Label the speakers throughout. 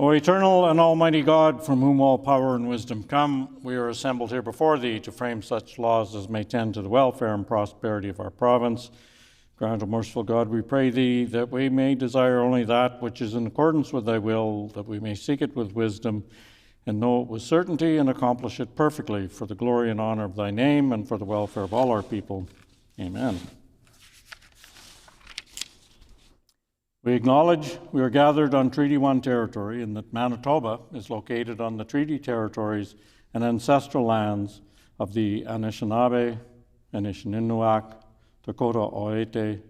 Speaker 1: O eternal and almighty God, from whom all power and wisdom come, we are assembled here before thee to frame such laws as may tend to the welfare and prosperity of our province. Grant, O merciful God, we pray thee, that we may desire only that which is in accordance with thy will, that we may seek it with wisdom, and know it with certainty and accomplish it perfectly for the glory and honor of thy name and for the welfare of all our people. Amen. We acknowledge we are gathered on Treaty 1 territory and that Manitoba is located on the treaty territories and ancestral lands of the Anishinaabe, Anishinaabe, Dakota Oete,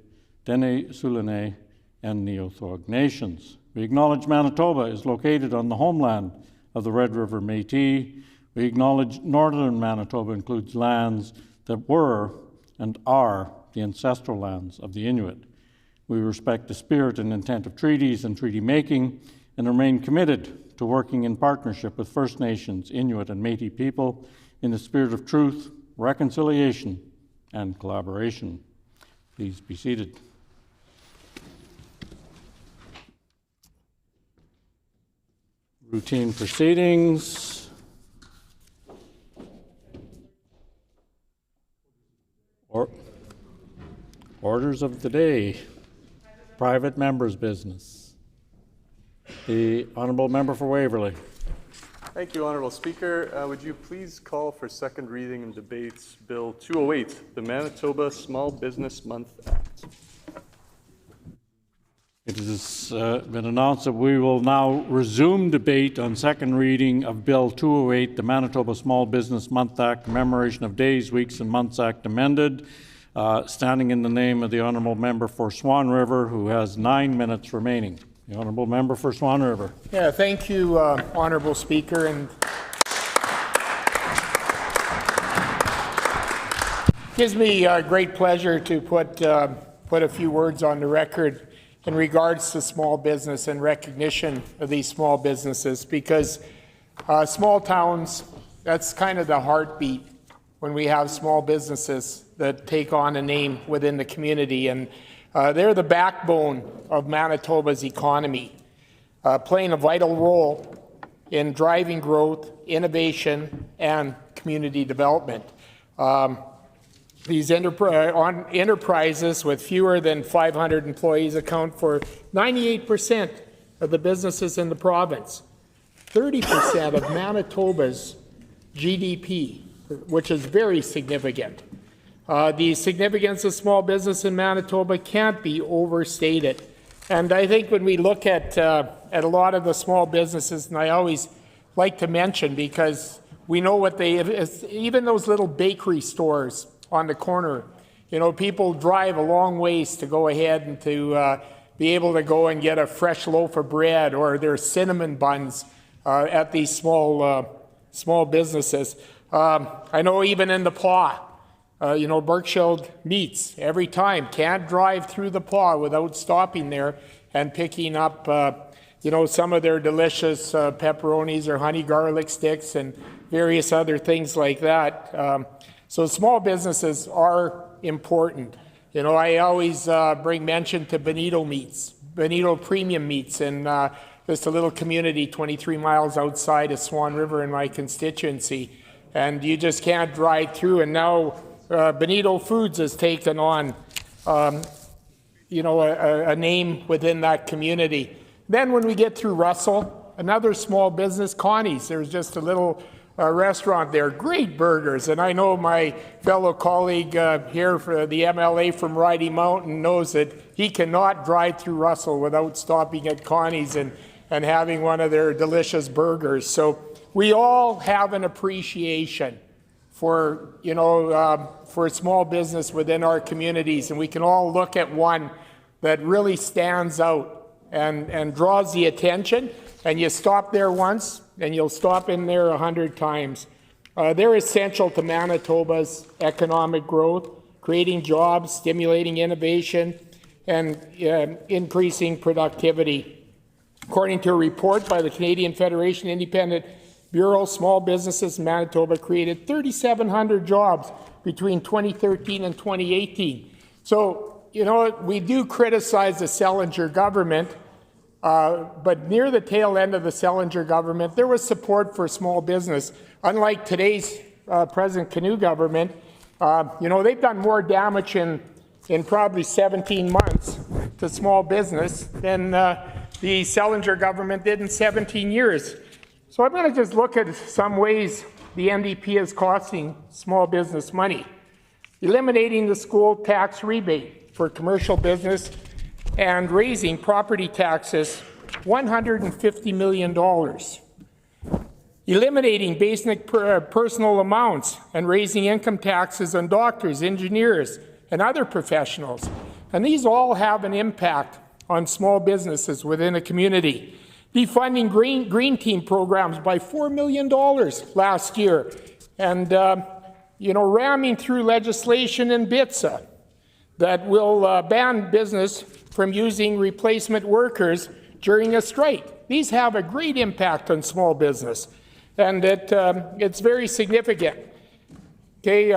Speaker 1: Dene Sulene, and Neothog nations. We acknowledge Manitoba is located on the homeland of the Red River Métis. We acknowledge northern Manitoba includes lands that were and are the ancestral lands of the Inuit. We respect the spirit and intent of treaties and treaty making and remain committed to working in partnership with First Nations, Inuit, and Métis people in the spirit of truth, reconciliation, and collaboration. Please be seated. Routine proceedings. Orders of the day. Private member's business. The Honourable Member for Waverley.
Speaker 2: Thank you, Honourable Speaker. Would you please call for second reading and debates Bill 208, the Manitoba Small Business Month Act.
Speaker 1: It has been announced that we will now resume debate on second reading of Bill 208, the Manitoba Small Business Month Act, Commemoration of Days, Weeks, and Months Act amended. Standing in the name of the Honourable Member for Swan River, who has 9 minutes remaining. The Honourable Member for Swan River.
Speaker 3: Yeah, thank you, Honourable Speaker. And it gives me great pleasure to put a few words on the record in regards to small business and recognition of these small businesses, because small towns, that's kind of the heartbeat when we have small businesses that take on a name within the community. And they're the backbone of Manitoba's economy, playing a vital role in driving growth, innovation, and community development. These enterprises with fewer than 500 employees account for 98% of the businesses in the province, 30% of Manitoba's GDP, which is very significant. The significance of small business in Manitoba can't be overstated. And I think when we look at a lot of the small businesses, and I always like to mention, because we know what even those little bakery stores on the corner, you know, people drive a long ways to go ahead and to be able to go and get a fresh loaf of bread or their cinnamon buns at these small businesses. I know even in the Paw, you know, Berkshire Meats, every time, can't drive through the Paw without stopping there and picking up, you know, some of their delicious pepperonis or honey garlic sticks and various other things like that. So small businesses are important. You know, I always bring mention to Bonito Meats, Bonito Premium Meats, and just a little community 23 miles outside of Swan River in my constituency. And you just can't drive through. And now Bonito Foods has taken on, you know, a name within that community. Then when we get through Russell, another small business, Connie's. There's just a little restaurant there, great burgers. And I know my fellow colleague here for the MLA from Ridey Mountain knows that he cannot drive through Russell without stopping at Connie's and having one of their delicious burgers. So we all have an appreciation for, you know, for small business within our communities, and we can all look at one that really stands out and draws the attention, and you stop there once, and you'll stop in there 100 times. They're essential to Manitoba's economic growth, creating jobs, stimulating innovation, and increasing productivity. According to a report by the Canadian Federation of Independent Bureau, small businesses in Manitoba created 3,700 jobs between 2013 and 2018. So, you know, we do criticize the Selinger government But near the tail end of the Legislature government, there was support for small business. Unlike today's President Canoe government, they've done more damage in probably 17 months to small business than the Legislature government did in 17 years. So I'm going to just look at some ways the NDP is costing small business money. Eliminating the school tax rebate for commercial business and raising property taxes $150 million. Eliminating basic personal amounts and raising income taxes on doctors, engineers, and other professionals. And these all have an impact on small businesses within a community. Defunding green team programs by $4 million last year. And, ramming through legislation in BITSA that will ban business from using replacement workers during a strike. These have a great impact on small business, and it's very significant. Okay.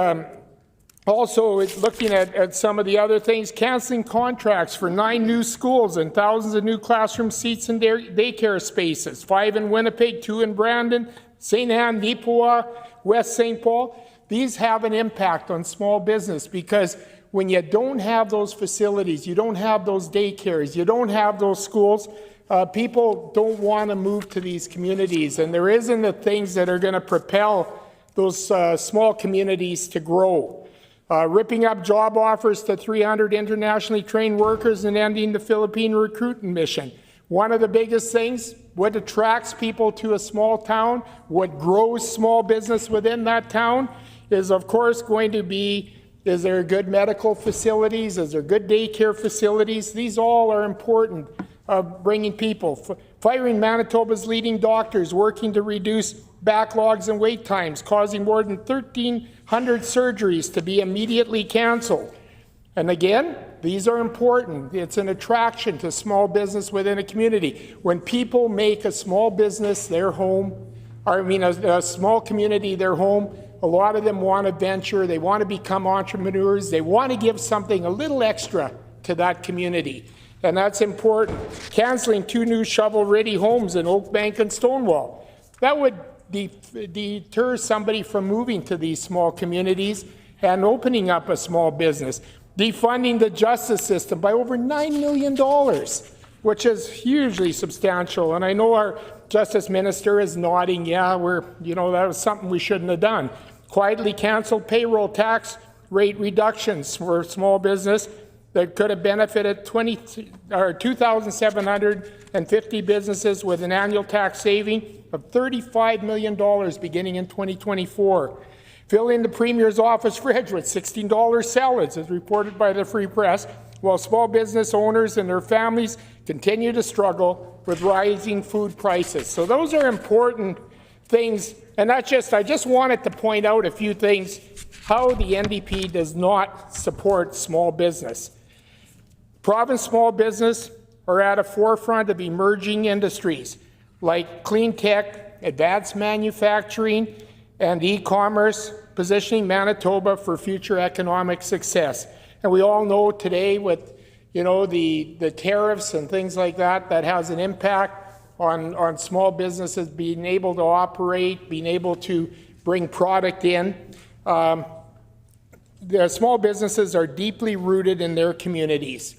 Speaker 3: Also, looking at some of the other things, canceling contracts for 9 new schools and thousands of new classroom seats in daycare spaces, 5 in Winnipeg, 2 in Brandon, St. Anne, Neepawa, West St. Paul. These have an impact on small business because when you don't have those facilities, you don't have those daycares, you don't have those schools, people don't want to move to these communities, and there isn't the things that are going to propel those small communities to grow. Ripping up job offers to 300 internationally trained workers and ending the Philippine recruitment mission. One of the biggest things, what attracts people to a small town, what grows small business within that town is, of course, going to be, is there good medical facilities? Is there good daycare facilities? These all are important of bringing people. Firing Manitoba's leading doctors, working to reduce backlogs and wait times, causing more than 1,300 surgeries to be immediately canceled. And again, these are important. It's an attraction to small business within a community. When people make a small business their home, a small community their home, a lot of them want to venture, they want to become entrepreneurs, they want to give something a little extra to that community. And that's important. Canceling 2 new shovel-ready homes in Oakbank and Stonewall. That would deter somebody from moving to these small communities and opening up a small business. Defunding the justice system by over $9 million, which is hugely substantial. And I know our Justice Minister is nodding, yeah, that was something we shouldn't have done. Quietly canceled payroll tax rate reductions for small business that could have benefited 2,750 businesses with an annual tax saving of $35 million beginning in 2024. Fill in the Premier's office fridge with $16 salads, as reported by the Free Press, while small business owners and their families continue to struggle with rising food prices. So those are important things, and I just wanted to point out a few things, how the NDP does not support small business. Province small business are at a forefront of emerging industries like clean tech, advanced manufacturing, and e-commerce, positioning Manitoba for future economic success. And we all know today with the tariffs and things like that, that has an impact on small businesses being able to operate, being able to bring product in. The small businesses are deeply rooted in their communities.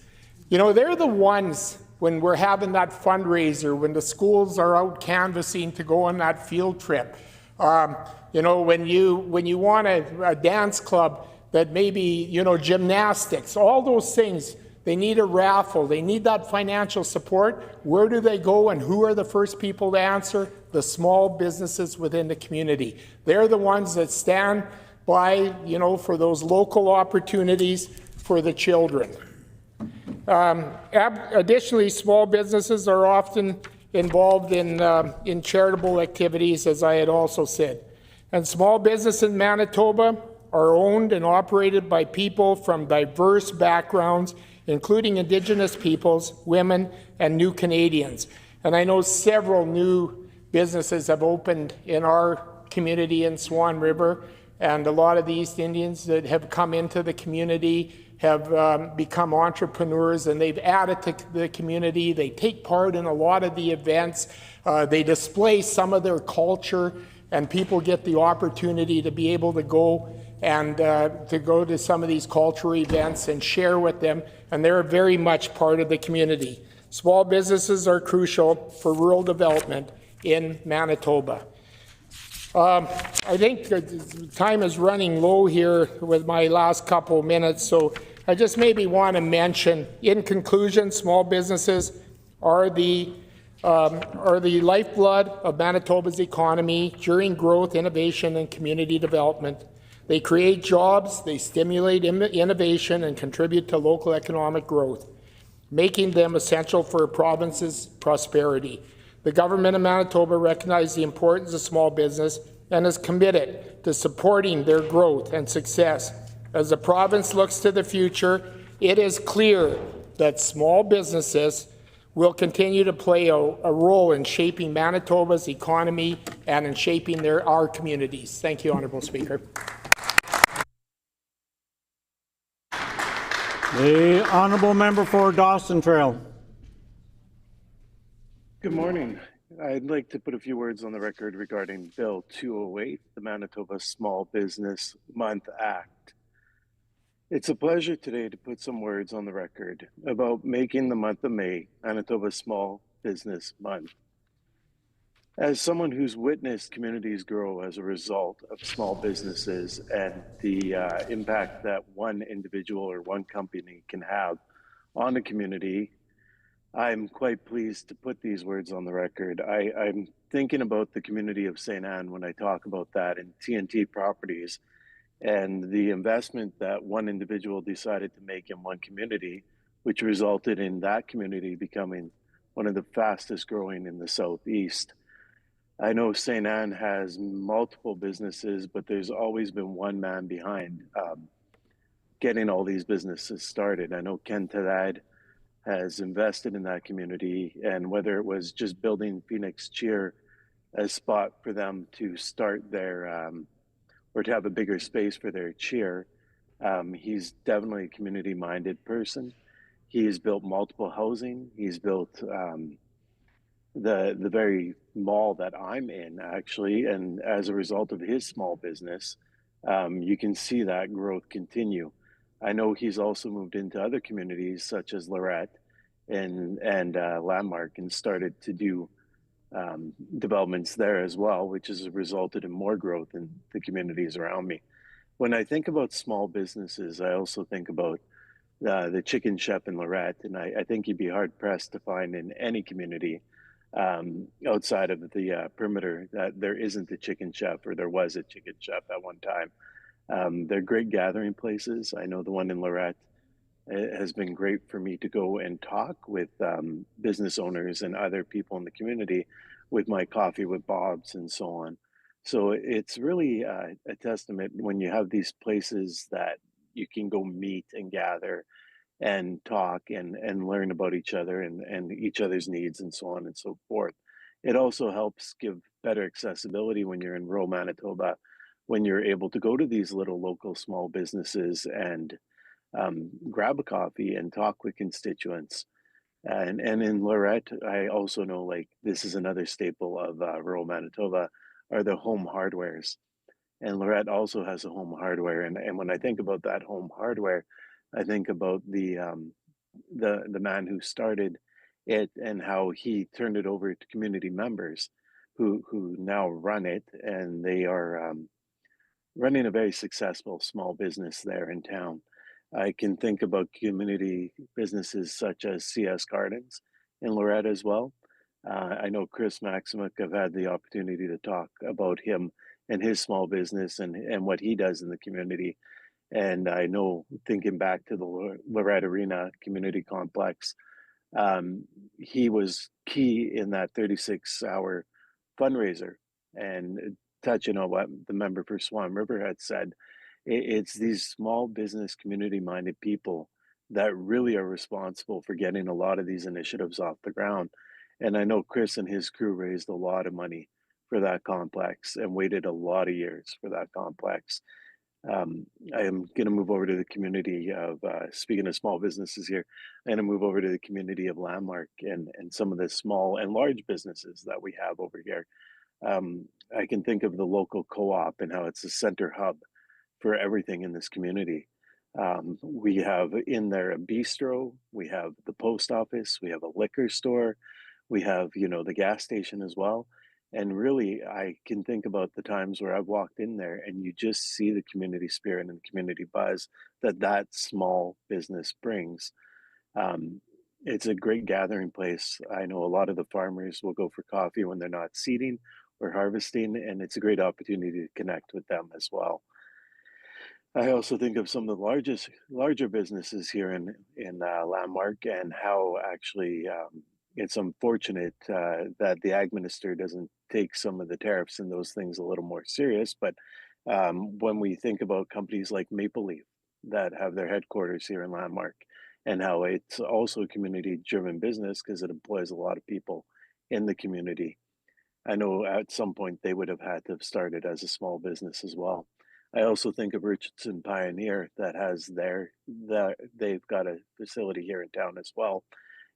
Speaker 3: They're the ones, when we're having that fundraiser, when the schools are out canvassing to go on that field trip, when you want a dance club that maybe, gymnastics, all those things, they need a raffle, they need that financial support. Where do they go and who are the first people to answer? The small businesses within the community. They're the ones that stand by, for those local opportunities for the children. Additionally, small businesses are often involved in charitable activities, as I had also said. And small businesses in Manitoba are owned and operated by people from diverse backgrounds, including Indigenous peoples, women, and new Canadians. And I know several new businesses have opened in our community in Swan River And a lot of the East Indians that have come into the community have become entrepreneurs, and they've added to the community. They take part in a lot of the events. They display some of their culture, and people get the opportunity to be able to go and to go to some of these cultural events and share with them, and they're very much part of the community. Small businesses are crucial for rural development in Manitoba. I think time is running low here with my last couple of minutes, so I just maybe want to mention, in conclusion, small businesses are the lifeblood of Manitoba's economy during growth, innovation, and community development. They create jobs, they stimulate innovation, and contribute to local economic growth, making them essential for a province's prosperity. The government of Manitoba recognizes the importance of small business and is committed to supporting their growth and success. As the province looks to the future, it is clear that small businesses will continue to play a role in shaping Manitoba's economy and in shaping our communities. Thank you, Honourable Speaker.
Speaker 1: The honourable member for Dawson Trail.
Speaker 4: Good morning. I'd like to put a few words on the record regarding Bill 208, the Manitoba Small Business Month Act. It's a pleasure today to put some words on the record about making the month of May Manitoba Small Business Month. As someone who's witnessed communities grow as a result of small businesses and the impact that one individual or one company can have on a community, I'm quite pleased to put these words on the record. I'm thinking about the community of St. Anne when I talk about that in TNT Properties and the investment that one individual decided to make in one community, which resulted in that community becoming one of the fastest growing in the Southeast. I know St. Anne has multiple businesses, but there's always been one man behind getting all these businesses started. I know Ken Tarad has invested in that community, and whether it was just building Phoenix Cheer a spot for them to start their or to have a bigger space for their cheer, he's definitely a community-minded person. He's built multiple housing. He's built the very mall that I'm in, actually, and as a result of his small business, you can see that growth continue. I know he's also moved into other communities such as Lorette and Landmark and started to do developments there as well, which has resulted in more growth in the communities around me. When I think about small businesses, I also think about the Chicken Chef in Lorette, and I think you'd be hard pressed to find in any community outside of the perimeter that there isn't a Chicken Chef, or there was a Chicken Chef at one time. They're great gathering places. I know the one in Lorette has been great for me to go and talk with business owners and other people in the community with my coffee with Bob's and so on. So it's really a testament when you have these places that you can go meet and gather and talk and learn about each other and each other's needs and so on and so forth. It also helps give better accessibility when you're in rural Manitoba, when you're able to go to these little local small businesses and grab a coffee and talk with constituents. And in Lorette, I also know like this is another staple of rural Manitoba are the home hardwares. And Lorette also has a home hardware. And when I think about that home hardware, I think about the man who started it and how he turned it over to community members who now run it, and they are running a very successful small business there in town. I can think about community businesses such as CS Gardens in Lorette as well. I know Chris Maximic, I've had the opportunity to talk about him and his small business and what he does in the community. And I know, thinking back to the Lorette Arena Community Complex, he was key in that 36-hour fundraiser. And touching on what the member for Swan River had said, it's these small business community-minded people that really are responsible for getting a lot of these initiatives off the ground. And I know Chris and his crew raised a lot of money for that complex and waited a lot of years for that complex. I am going to move over to the community of, speaking of small businesses here, I'm going to move over to the community of Landmark and some of the small and large businesses that we have over here. I can think of the local co-op and how it's a center hub for everything in this community. We have in there a bistro, we have the post office, we have a liquor store, we have, the gas station as well. And really, I can think about the times where I've walked in there and you just see the community spirit and the community buzz that that small business brings. Um, it's a great gathering place. I know a lot of the farmers will go for coffee when they're not seeding or harvesting, and it's a great opportunity to connect with them as well. I also think of some of the larger businesses here in Landmark and how actually it's unfortunate that the ag minister doesn't take some of the tariffs and those things a little more serious. But when we think about companies like Maple Leaf that have their headquarters here in Landmark, and how it's also a community-driven business because it employs a lot of people in the community. I know at some point they would have had to have started as a small business as well. I also think of Richardson Pioneer that has that they've got a facility here in town as well,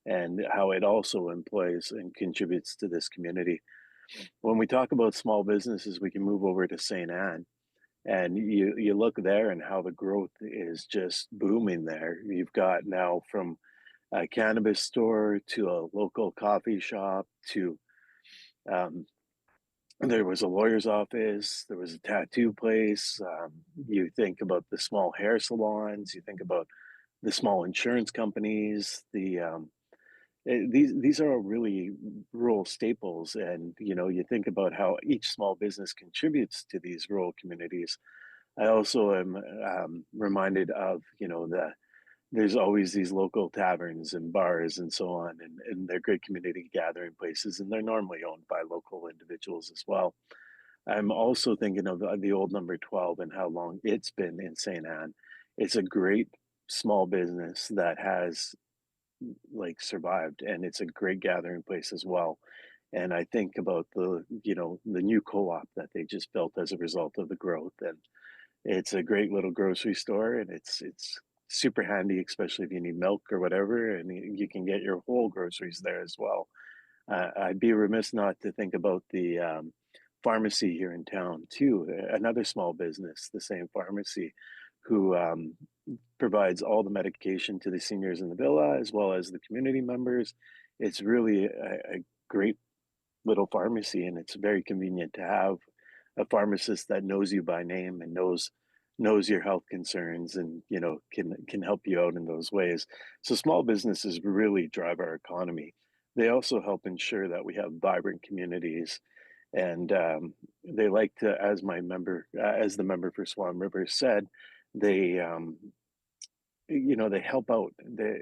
Speaker 4: and how it also employs and contributes to this community. When we talk about small businesses, we can move over to St. Anne, and you look there and how the growth is just booming there. You've got now from a cannabis store to a local coffee shop to um, there was a lawyer's office, there was a tattoo place. You think about the small hair salons, you think about the small insurance companies. These are all really rural staples, and you think about how each small business contributes to these rural communities. I also am reminded of the there's always these local taverns and bars and so on, and they're great community gathering places, and they're normally owned by local individuals as well. I'm also thinking of the old number 12 and how long it's been in St. Anne. It's a great small business that has like survived, and it's a great gathering place as well. And I think about the new co-op that they just built as a result of the growth, and it's a great little grocery store, and it's super handy, especially if you need milk or whatever, and you can get your whole groceries there as well. I'd be remiss not to think about the pharmacy here in town too. Another small business, the same pharmacy, who provides all the medication to the seniors in the villa as well as the community members. It's really a great little pharmacy, and it's very convenient to have a pharmacist that knows you by name and knows your health concerns and can help you out in those ways. So small businesses really drive our economy. They also help ensure that we have vibrant communities, and they like to, as the member for Swan River said, they they help out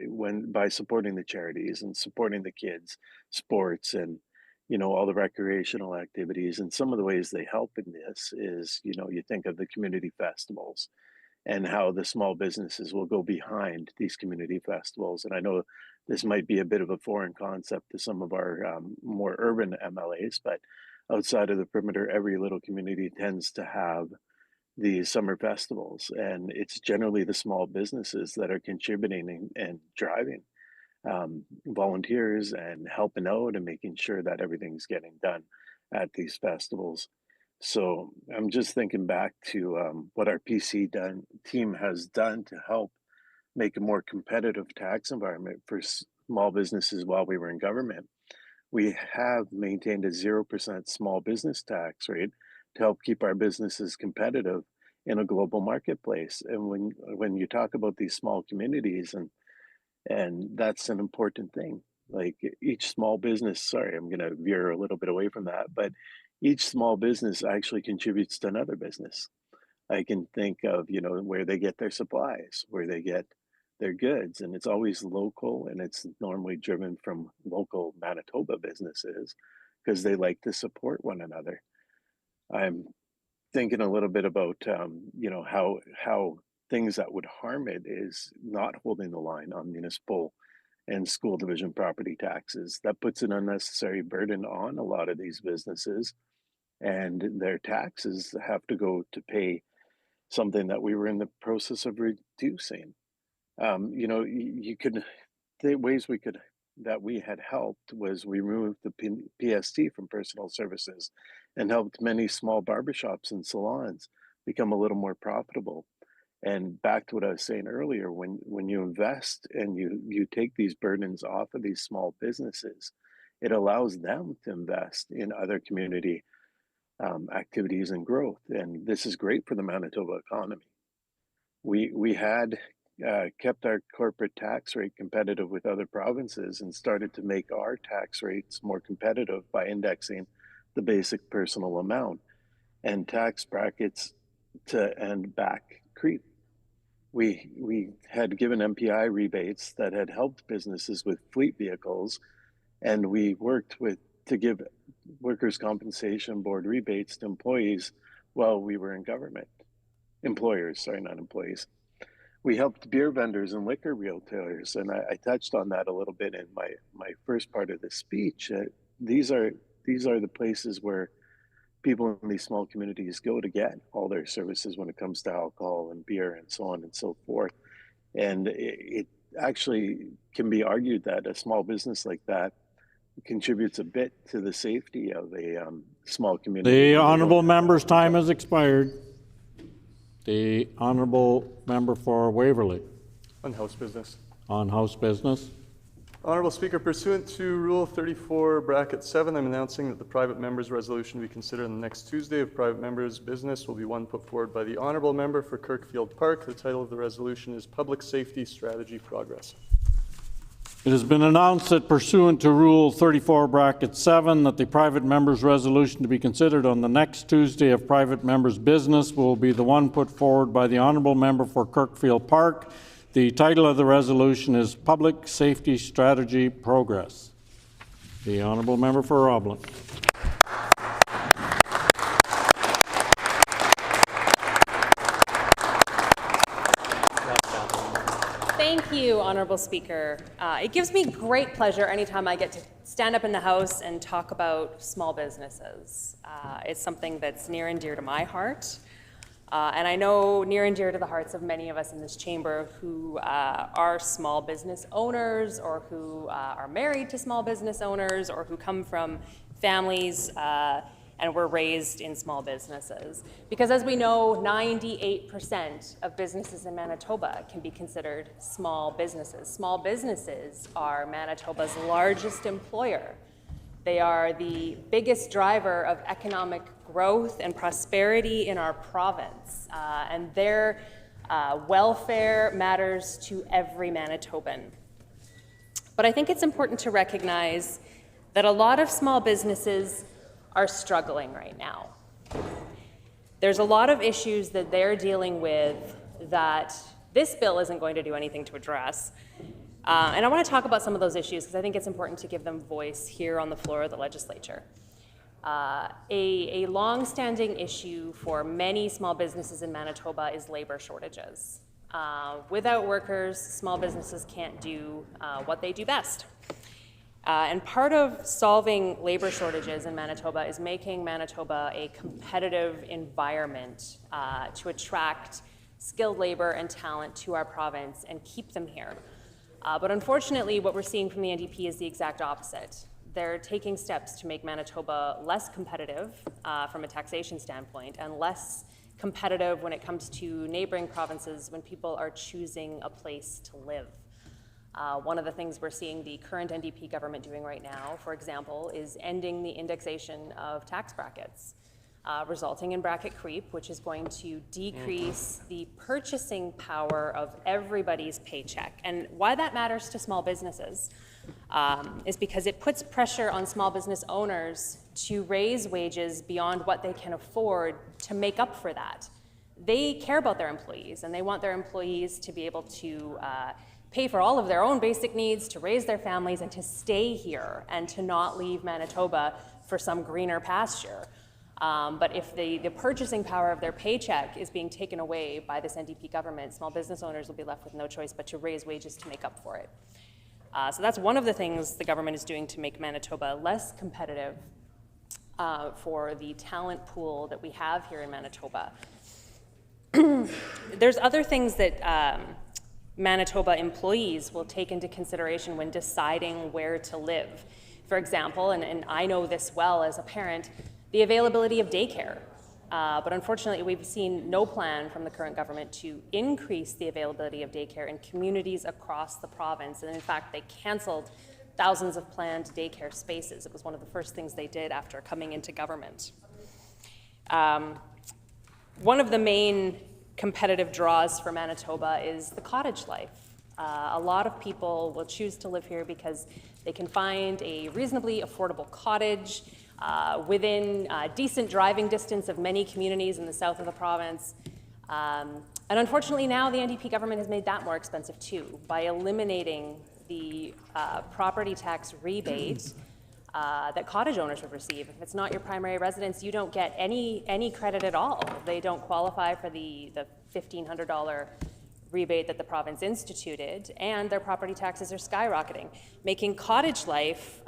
Speaker 4: when by supporting the charities and supporting the kids sports and all the recreational activities. And some of the ways they help in this is you think of the community festivals and how the small businesses will go behind these community festivals. And I know this might be a bit of a foreign concept to some of our more urban MLAs, but outside of the perimeter, every little community tends to have these summer festivals, and it's generally the small businesses that are contributing and driving volunteers and helping out and making sure that everything's getting done at these festivals. So I'm just thinking back to what our team has done to help make a more competitive tax environment for small businesses while we were in government. We have maintained a 0% small business tax rate to help keep our businesses competitive in a global marketplace. And when you talk about these small communities, and that's an important thing. Like each small business, sorry, I'm going to veer a little bit away from that, but each small business actually contributes to another business. I can think of, where they get their supplies, where they get their goods, and it's always local, and it's normally driven from local Manitoba businesses because they like to support one another. I'm thinking a little bit about, how things that would harm it is not holding the line on municipal and school division property taxes. That puts an unnecessary burden on a lot of these businesses, and their taxes have to go to pay something that we were in the process of reducing. You know, you could the ways we could that we had helped was we removed the PST from personal services and helped many small barbershops and salons become a little more profitable. And back to what I was saying earlier, when you invest and you take these burdens off of these small businesses, it allows them to invest in other community activities and growth. And this is great for the Manitoba economy. We had kept our corporate tax rate competitive with other provinces and started to make our tax rates more competitive by indexing the basic personal amount and tax brackets to end back creep. We had given MPI rebates that had helped businesses with fleet vehicles, and we worked with to give workers' compensation board rebates to employees while we were in government. Employers, sorry, not employees. We helped beer vendors and liquor retailers, and I touched on that a little bit in my first part of the speech. These are the places where people in these small communities go to get all their services when it comes to alcohol and beer and so on and so forth. And it actually can be argued that a small business like that contributes a bit to the safety of a small community.
Speaker 1: The honourable member's time has expired. The honourable member for Waverley
Speaker 2: On House business.
Speaker 1: on House business.
Speaker 2: Honourable Speaker, pursuant to Rule 34, Bracket 7, I'm announcing that the private member's resolution to be considered on the next Tuesday of private members' business will be one put forward by the honourable member for Kirkfield Park. The title of the resolution is Public Safety Strategy Progress.
Speaker 1: It has been announced that pursuant to Rule 34, Bracket 7, that the private member's resolution to be considered on the next Tuesday of private members' business will be the one put forward by the honourable member for Kirkfield Park. The title of the resolution is Public Safety Strategy Progress. The honourable member for Roblin.
Speaker 5: Thank you, Honourable Speaker. It gives me great pleasure anytime I get to stand up in the House and talk about small businesses. It's something that's near and dear to my heart, and I know near and dear to the hearts of many of us in this chamber who are small business owners, or who are married to small business owners, or who come from families and were raised in small businesses. Because as we know, 98% of businesses in Manitoba can be considered small businesses. Small businesses are Manitoba's largest employer. They are the biggest driver of economic growth and prosperity in our province, and their welfare matters to every Manitoban. But I think it's important to recognize that a lot of small businesses are struggling right now. There's a lot of issues that they're dealing with that this bill isn't going to do anything to address. And I want to talk about some of those issues because I think it's important to give them voice here on the floor of the legislature. A long-standing issue for many small businesses in Manitoba is labor shortages. Without workers, small businesses can't do what they do best. And part of solving labor shortages in Manitoba is making Manitoba a competitive environment to attract skilled labor and talent to our province and keep them here. But unfortunately, what we're seeing from the NDP is the exact opposite. They're taking steps to make Manitoba less competitive from a taxation standpoint and less competitive when it comes to neighboring provinces when people are choosing a place to live. One of the things we're seeing the current NDP government doing right now, for example, is ending the indexation of tax brackets, resulting in bracket creep, which is going to decrease the purchasing power of everybody's paycheck. And why that matters to small businesses is because it puts pressure on small business owners to raise wages beyond what they can afford to make up for that. They care about their employees, and they want their employees to be able to pay for all of their own basic needs, to raise their families, and to stay here and to not leave Manitoba for some greener pasture. But if the purchasing power of their paycheck is being taken away by this NDP government, small business owners will be left with no choice but to raise wages to make up for it. So that's one of the things the government is doing to make Manitoba less competitive. for the talent pool that we have here in Manitoba. There's other things that Manitoba employees will take into consideration when deciding where to live. For example, and I know this well as a parent, the availability of daycare. But unfortunately, we've seen no plan from the current government to increase the availability of daycare in communities across the province. And in fact, they canceled thousands of planned daycare spaces. It was one of the first things they did after coming into government. One of the main competitive draws for Manitoba is the cottage life. A lot of people will choose to live here because they can find a reasonably affordable cottage within decent driving distance of many communities in the south of the province. And unfortunately now the NDP government has made that more expensive too by eliminating the property tax rebate that cottage owners would receive. If it's not your primary residence, you don't get any credit at all. They don't qualify for the $1,500 rebate that the province instituted, and their property taxes are skyrocketing, making cottage life,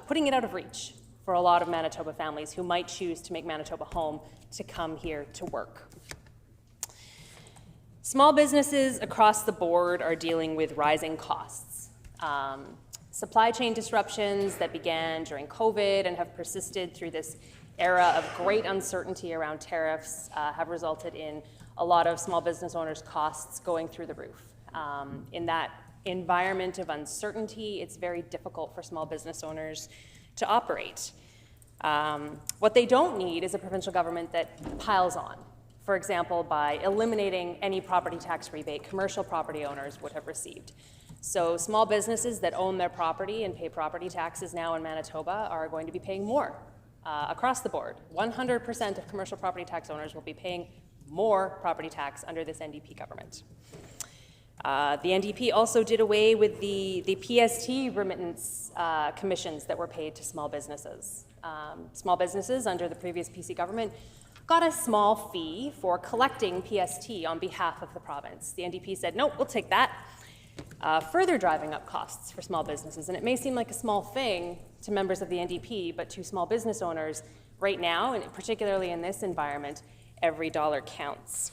Speaker 5: putting it out of reach for a lot of Manitoba families who might choose to make Manitoba home to come here to work. Small businesses across the board are dealing with rising costs. Supply chain disruptions that began during COVID and have persisted through this era of great uncertainty around tariffs have resulted in a lot of small business owners' costs going through the roof. In that environment of uncertainty, it's very difficult for small business owners to operate. What they don't need is a provincial government that piles on. For example, by eliminating any property tax rebate commercial property owners would have received. So small businesses that own their property and pay property taxes now in Manitoba are going to be paying more across the board. 100% of commercial property tax owners will be paying more property tax under this NDP government. The NDP also did away with the PST remittance commissions that were paid to small businesses. Small businesses under the previous PC government got a small fee for collecting PST on behalf of the province. The NDP said, nope, we'll take that, further driving up costs for small businesses. And it may seem like a small thing to members of the NDP, but to small business owners right now, and particularly in this environment, every dollar counts.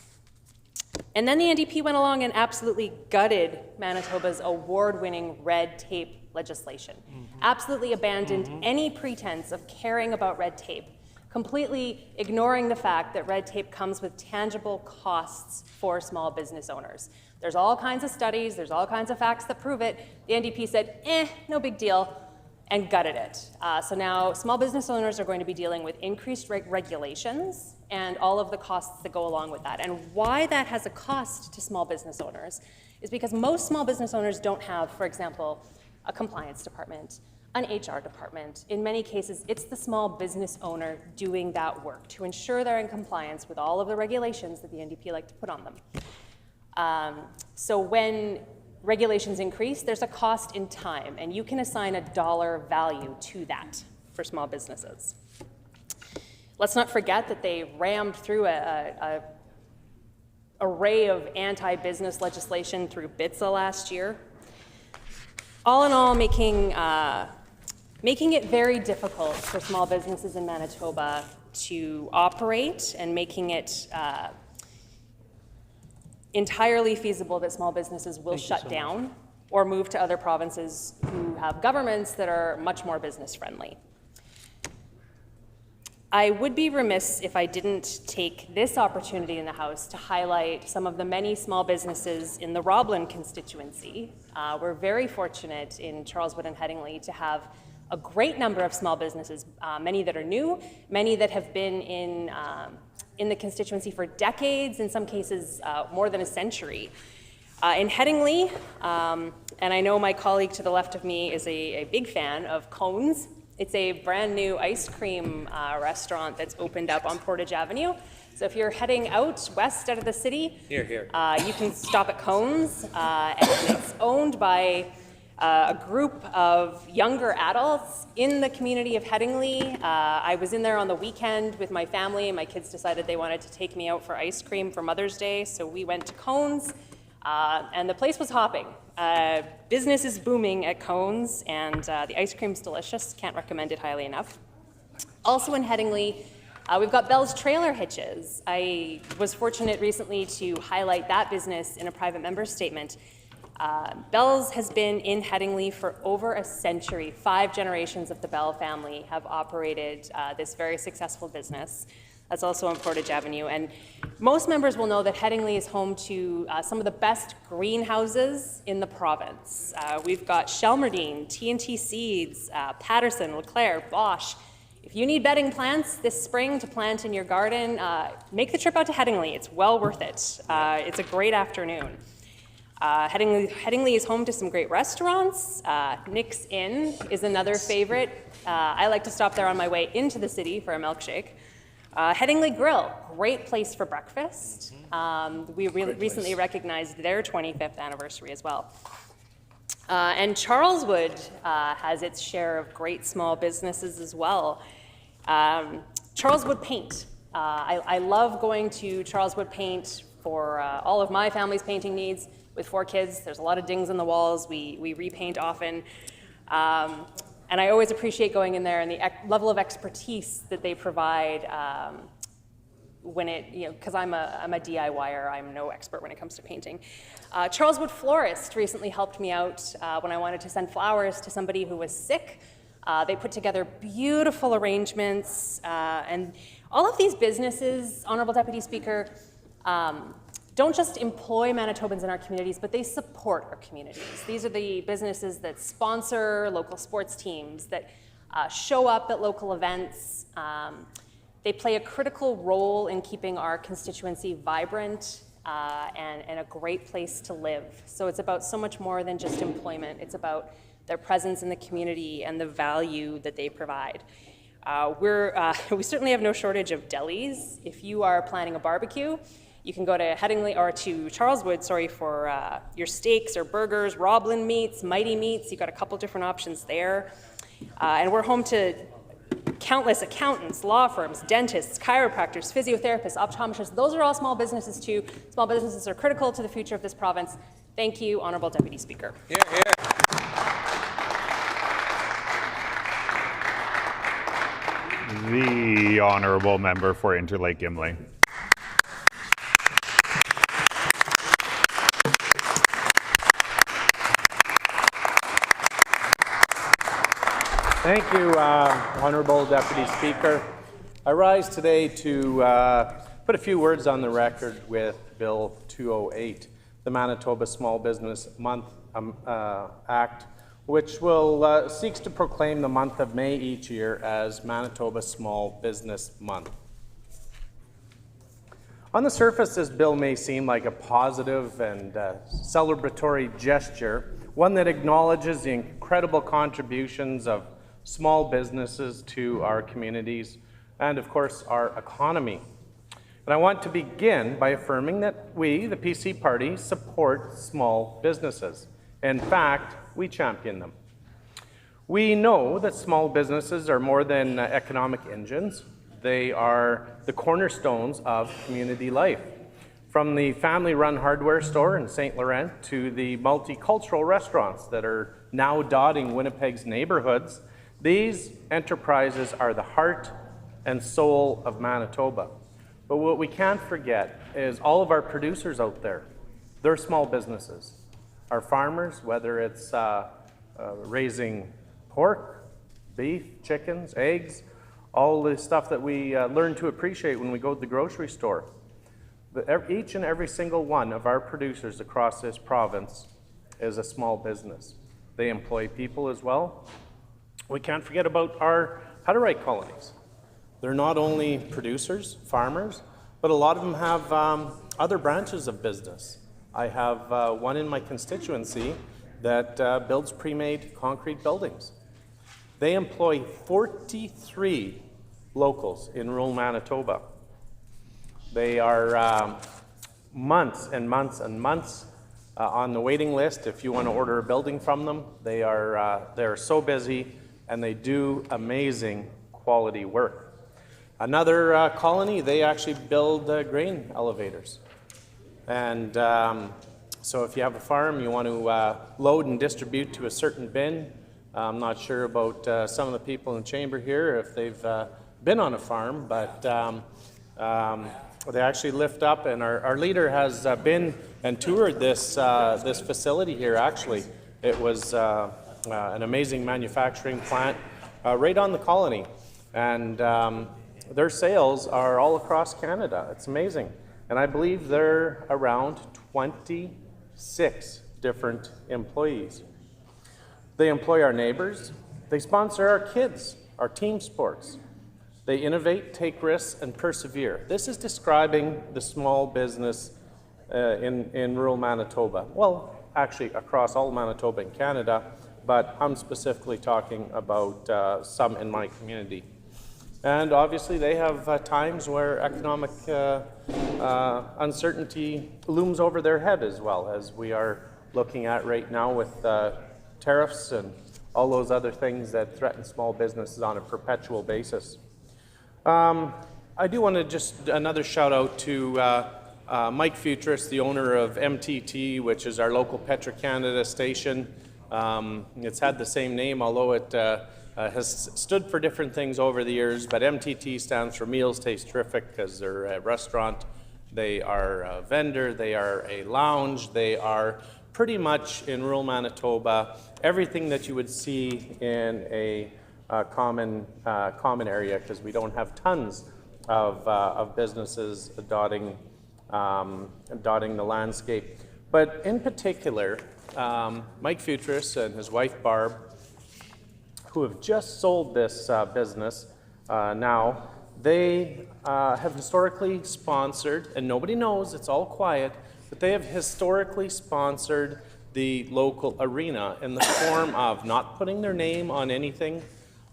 Speaker 5: And then the NDP went along and absolutely gutted Manitoba's award-winning red tape legislation. Absolutely abandoned any pretense of caring about red tape, completely ignoring the fact that red tape comes with tangible costs for small business owners. There's all kinds of studies, there's all kinds of facts that prove it. The NDP said, no big deal, and gutted it. So now small business owners are going to be dealing with increased regulations and all of the costs that go along with that. And why that has a cost to small business owners is because most small business owners don't have, for example, a compliance department, an HR department. In many cases, it's the small business owner doing that work to ensure they're in compliance with all of the regulations that the NDP like to put on them. So when regulations increase, there's a cost in time, and you can assign a dollar value to that for small businesses. Let's not forget that they rammed through an array of anti-business legislation through BITSA last year. All in all, making it very difficult for small businesses in Manitoba to operate and making it entirely feasible that small businesses will shut down or move to other provinces who have governments that are much more business friendly. I would be remiss if I didn't take this opportunity in the House to highlight some of the many small businesses in the Roblin constituency. We're very fortunate in Charleswood and Headingley to have a great number of small businesses, many that are new, many that have been in the constituency for decades, in some cases more than a century. In Headingley, and I know my colleague to the left of me is a big fan of Cones. It's a brand new ice cream restaurant that's opened up on Portage Avenue. So if you're heading out west out of the city, you can stop at Cones, and it's owned by a group of younger adults in the community of Headingley. I was in there on the weekend with my family, and my kids decided they wanted to take me out for ice cream for Mother's Day, so we went to Cones, and the place was hopping. Business is booming at Cones, and the ice cream's delicious. Can't recommend it highly enough. Also in Headingley, we've got Bell's Trailer Hitches. I was fortunate recently to highlight that business in a private member's statement. Bell's has been in Headingley for over a century. 5 generations of the Bell family have operated this very successful business. That's also on Portage Avenue. And most members will know that Headingley is home to some of the best greenhouses in the province. We've got Shelmerdine, T&T Seeds, Patterson, Leclerc, Bosch. If you need bedding plants this spring to plant in your garden, make the trip out to Headingley. It's well worth it. It's a great afternoon. Headingley is home to some great restaurants. Nick's Inn is another favorite. I like to stop there on my way into the city for a milkshake. Headingley Grill, great place for breakfast. We recently recognized their 25th anniversary as well. And Charleswood has its share of great small businesses as well. Charleswood Paint. I love going to Charleswood Paint for all of my family's painting needs. With 4 kids, there's a lot of dings in the walls. We repaint often. And I always appreciate going in there and the level of expertise that they provide when it, because I'm a DIYer, I'm no expert when it comes to painting. Charleswood Florist recently helped me out when I wanted to send flowers to somebody who was sick. They put together beautiful arrangements, and all of these businesses, Honorable Deputy Speaker, don't just employ Manitobans in our communities, but they support our communities. These are the businesses that sponsor local sports teams, that show up at local events. They play a critical role in keeping our constituency vibrant and a great place to live. So it's about so much more than just employment. It's about their presence in the community and the value that they provide. We certainly have no shortage of delis. If you are planning a barbecue, you can go to Headingley or to Charleswood, for your steaks or burgers, Roblin Meats, Mighty Meats. You've got a couple different options there. And we're home to countless accountants, law firms, dentists, chiropractors, physiotherapists, optometrists. Those are all small businesses too. Small businesses are critical to the future of this province. Thank you, Honourable Deputy Speaker.
Speaker 6: Yeah, yeah. The Honourable Member for Interlake Gimli.
Speaker 7: Thank you, Honourable Deputy Speaker. I rise today to put a few words on the record with Bill 208, the Manitoba Small Business Month Act, which will seeks to proclaim the month of May each year as Manitoba Small Business Month. On the surface, this bill may seem like a positive and celebratory gesture, one that acknowledges the incredible contributions of small businesses to our communities and, of course, our economy. And I want to begin by affirming that we, the PC Party, support small businesses. In fact, we champion them. We know that small businesses are more than economic engines. They are the cornerstones of community life. From the family-run hardware store in St. Laurent to the multicultural restaurants that are now dotting Winnipeg's neighborhoods, these enterprises are the heart and soul of Manitoba. But what we can't forget is all of our producers out there. They're small businesses. Our farmers, whether it's raising pork, beef, chickens, eggs, all the stuff that we learn to appreciate when we go to the grocery store. Each and every single one of our producers across this province is a small business. They employ people as well. We can't forget about our Hutterite colonies. They're not only producers, farmers, but a lot of them have other branches of business. I have one in my constituency that builds pre-made concrete buildings. They employ 43 locals in rural Manitoba. They are months and months and months on the waiting list if you want to order a building from them. They're so busy, and they do amazing quality work. Another colony, they actually build grain elevators. And so if you have a farm, you want to load and distribute to a certain bin. I'm not sure about some of the people in the chamber here, if they've been on a farm, but they actually lift up, and our leader has been and toured this facility here. Actually, it was an amazing manufacturing plant right on the colony, and their sales are all across Canada. It's amazing, and I believe they're around 26 different employees. They employ our neighbors. They sponsor our kids, our team sports. They innovate, take risks, and persevere. This is describing the small business in rural Manitoba. Well, actually across all Manitoba and Canada, but I'm specifically talking about some in my community. And obviously they have times where economic uncertainty looms over their head, as well, as we are looking at right now with tariffs and all those other things that threaten small businesses on a perpetual basis. I do want to just another shout out to Mike Futris, the owner of MTT, which is our local Petro-Canada station. It's had the same name, although it has stood for different things over the years, but MTT stands for Meals Taste Terrific, because they're a restaurant, they are a vendor, they are a lounge, they are pretty much in rural Manitoba everything that you would see in a common area, because we don't have tons of businesses dotting the landscape. But in particular, Mike Futris and his wife Barb, who have just sold this business now, they have historically sponsored, and nobody knows, it's all quiet, but they have historically sponsored the local arena in the form of not putting their name on anything,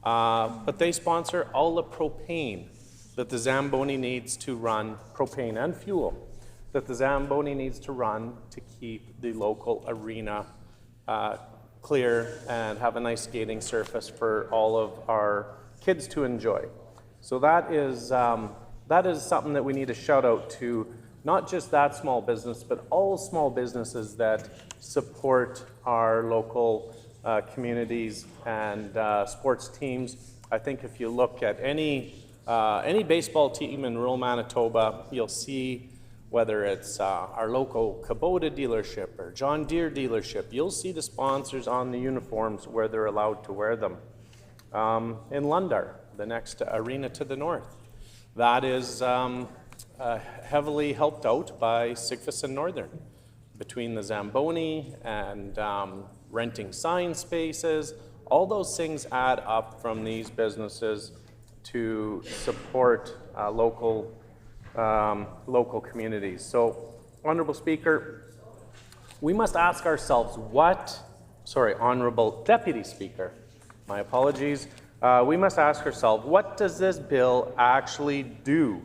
Speaker 7: but they sponsor all the propane that the Zamboni needs to run, propane and fuel, that the Zamboni needs to run to keep the local arena clear and have a nice skating surface for all of our kids to enjoy. So that is something that we need to shout out to, not just that small business, but all small businesses that support our local communities and sports teams. I think if you look at any baseball team in rural Manitoba, you'll see, whether it's our local Kubota dealership or John Deere dealership, you'll see the sponsors on the uniforms where they're allowed to wear them. In Lundar, the next arena to the north, that is heavily helped out by Sigfus and Northern, between the Zamboni and renting sign spaces. All those things add up from these businesses to support local communities. So, Honorable Speaker, we must ask ourselves Honorable Deputy Speaker, my apologies. We must ask ourselves, what does this bill actually do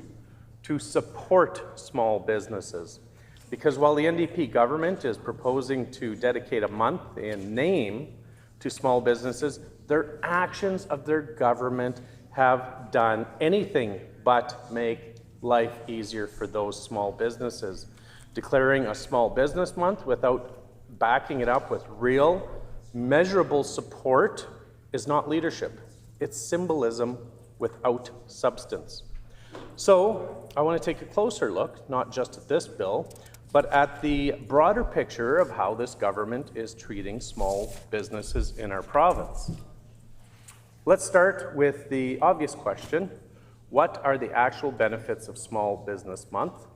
Speaker 7: to support small businesses? Because while the NDP government is proposing to dedicate a month in name to small businesses, their actions of their government have done anything but make life easier for those small businesses. Declaring a small business month without backing it up with real, measurable support is not leadership. It's symbolism without substance. So I want to take a closer look, not just at this bill, but at the broader picture of how this government is treating small businesses in our province. Let's start with the obvious question. What are the actual benefits of Small Business Month?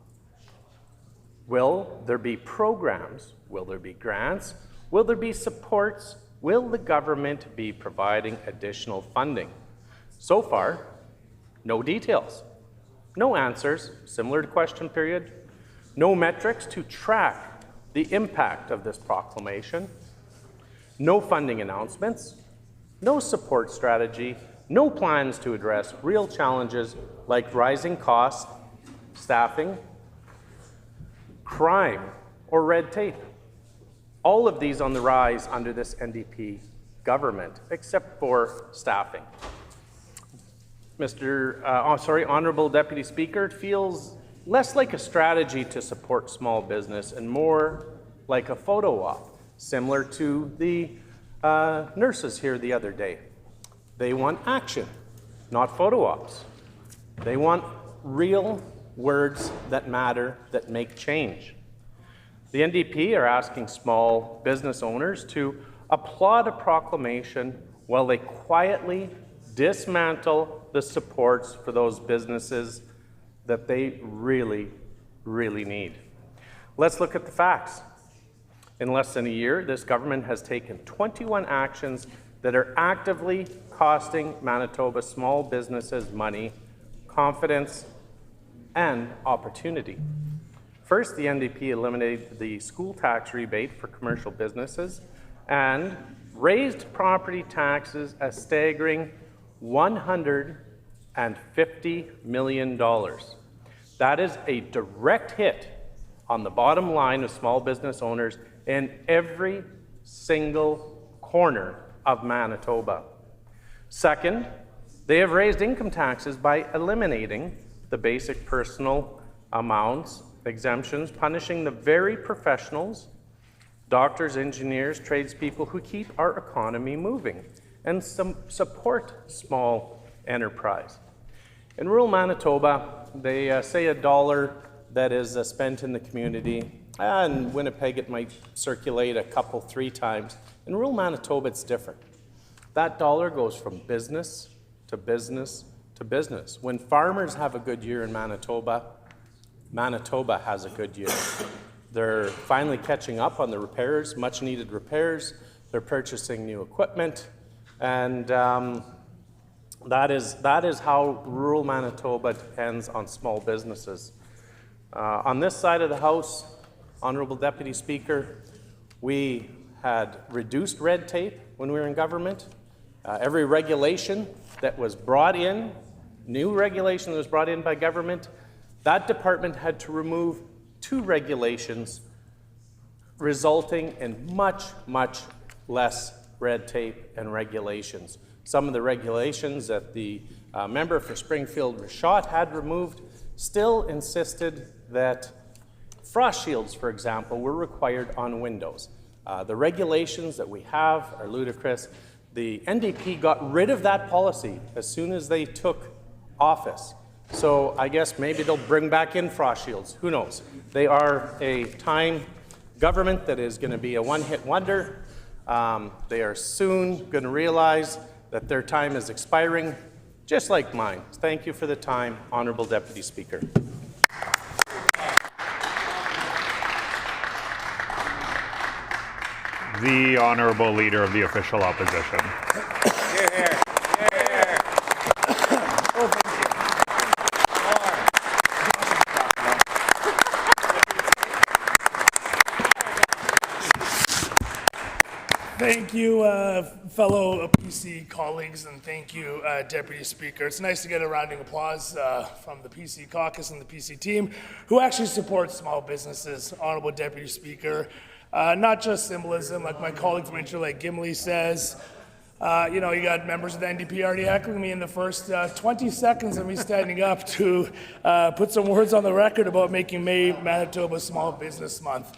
Speaker 7: Will there be programs? Will there be grants? Will there be supports? Will the government be providing additional funding? So far, no details, no answers, similar to question period, no metrics to track the impact of this proclamation, no funding announcements, no support strategy, no plans to address real challenges like rising costs, staffing, crime, or red tape. All of these on the rise under this NDP government, except for staffing. Honorable Deputy Speaker, it feels less like a strategy to support small business and more like a photo op, similar to the nurses here the other day. They want action, not photo ops. They want real words that matter, that make change. The NDP are asking small business owners to applaud a proclamation while they quietly dismantle the supports for those businesses that they really, really need. Let's look at the facts. In less than a year, this government has taken 21 actions that are actively costing Manitoba small businesses money, confidence, and opportunity. First, the NDP eliminated the school tax rebate for commercial businesses and raised property taxes a staggering $150 million. That is a direct hit on the bottom line of small business owners in every single corner of Manitoba. Second, they have raised income taxes by eliminating the basic personal amounts exemptions, punishing the very professionals, doctors, engineers, tradespeople who keep our economy moving and support small enterprise. In rural Manitoba, they say a dollar that is spent in the community, and Winnipeg it might circulate a couple, 3 times. In rural Manitoba, it's different. That dollar goes from business to business to business. When farmers have a good year in Manitoba, Manitoba has a good year. They're finally catching up on the repairs, much needed repairs. They're purchasing new equipment, and that is how rural Manitoba depends on small businesses. On this side of the House, Honourable Deputy Speaker, we had reduced red tape when we were in government. Every regulation that was brought in, new regulation that was brought in by government, that department had to remove 2 regulations, resulting in much, much less red tape and regulations. Some of the regulations that the member for Springfield-Rashott had removed still insisted that frost shields, for example, were required on windows. The regulations that we have are ludicrous. The NDP got rid of that policy as soon as they took office. So I guess maybe they'll bring back in frost shields. Who knows? They are a time government that is going to be a one-hit wonder. They are soon going to realize that their time is expiring, just like mine. Thank you for the time, Honourable Deputy Speaker.
Speaker 6: The Honourable Leader of the Official Opposition.
Speaker 8: Hear, hear. Hear, hear. Oh,
Speaker 9: thank you, fellow PC colleagues, and thank you, Deputy Speaker. It's nice to get a rounding applause from the PC caucus and the PC team, who actually support small businesses. Honourable Deputy Speaker, not just symbolism, like my colleague from Interlake Gimli says. You know, you got members of the NDP already heckling me in the first 20 seconds of me standing up to put some words on the record about making May Manitoba Small Business Month.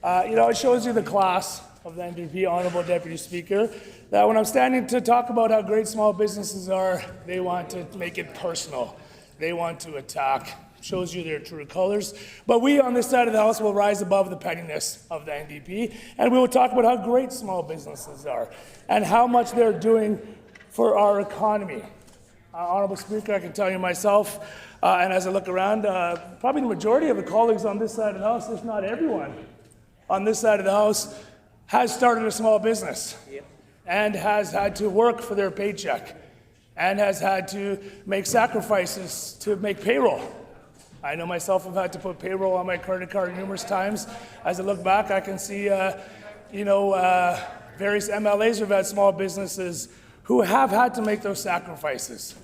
Speaker 9: You know, it shows you the class of the NDP, Honourable Deputy Speaker, that when I'm standing to talk about how great small businesses are, they want to make it personal. They want to attack. Shows you their true colors. But we on this side of the House will rise above the pettiness of the NDP, and we will talk about how great small businesses are and how much they're doing for our economy. Honourable Speaker, I can tell you myself, and as I look around, probably the majority of the colleagues on this side of the House, if not everyone on this side of the House, has started a small business and has had to work for their paycheck and has had to make sacrifices to make payroll. I know myself have had to put payroll on my credit card numerous times. As I look back, I can see, various MLAs who've had small businesses who have had to make those sacrifices,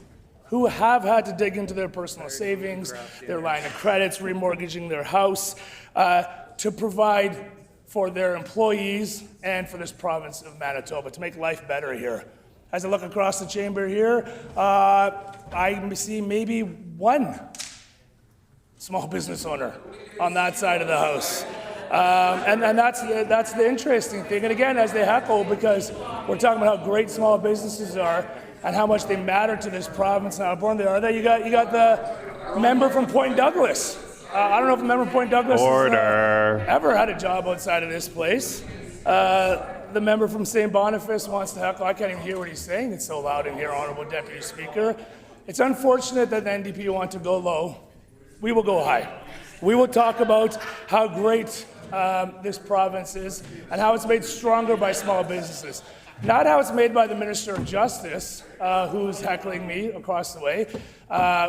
Speaker 9: who have had to dig into their personal savings, their line of credits, remortgaging their house, to provide for their employees and for this province of Manitoba, to make life better here. As I look across the chamber here, I see maybe one small business owner on that side of the House. And that's the interesting thing. And again, as they heckle, because we're talking about how great small businesses are, and how much they matter to this province and how important they are. Then you got the member from Point Douglas. I don't know if a member from Point Douglas has ever had a job outside of this place. The member from St. Boniface wants to heckle. I can't even hear what he's saying. It's so loud in here, Honourable Deputy Speaker. It's unfortunate that the NDP want to go low. We will go high. We will talk about how great this province is and how it's made stronger by small businesses. Not how it's made by the Minister of Justice, who's heckling me across the way,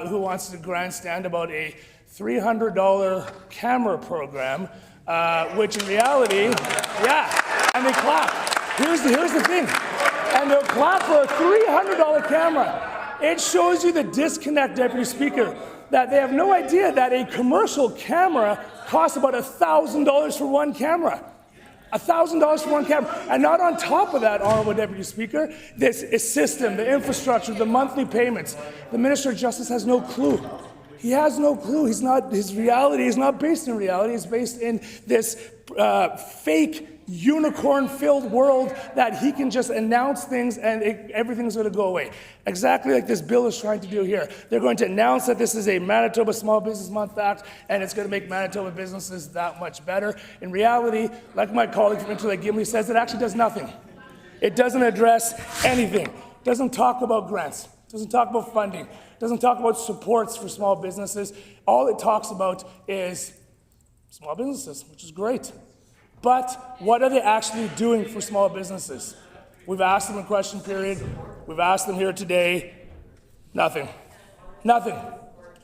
Speaker 9: who wants to grandstand about a $300 camera program, which in reality, and they clap. Here's the thing. And they'll clap for a $300 camera. It shows you the disconnect, Deputy Speaker, that they have no idea that a commercial camera costs about $1,000 for one camera. $1,000 for one camera. And not on top of that, Honourable Deputy Speaker, this system, the infrastructure, the monthly payments. The Minister of Justice has no clue. He has no clue. His reality is not based in reality. It's based in this fake unicorn-filled world that he can just announce things and everything's going to go away. Exactly like this bill is trying to do here. They're going to announce that this is a Manitoba Small Business Month Act and it's going to make Manitoba businesses that much better. In reality, like my colleague from Interlake Gimli says, it actually does nothing. It doesn't address anything. It doesn't talk about grants. It doesn't talk about funding. It doesn't talk about supports for small businesses. All it talks about is small businesses, which is great. But what are they actually doing for small businesses? We've asked them in question period. We've asked them here today. Nothing. Nothing.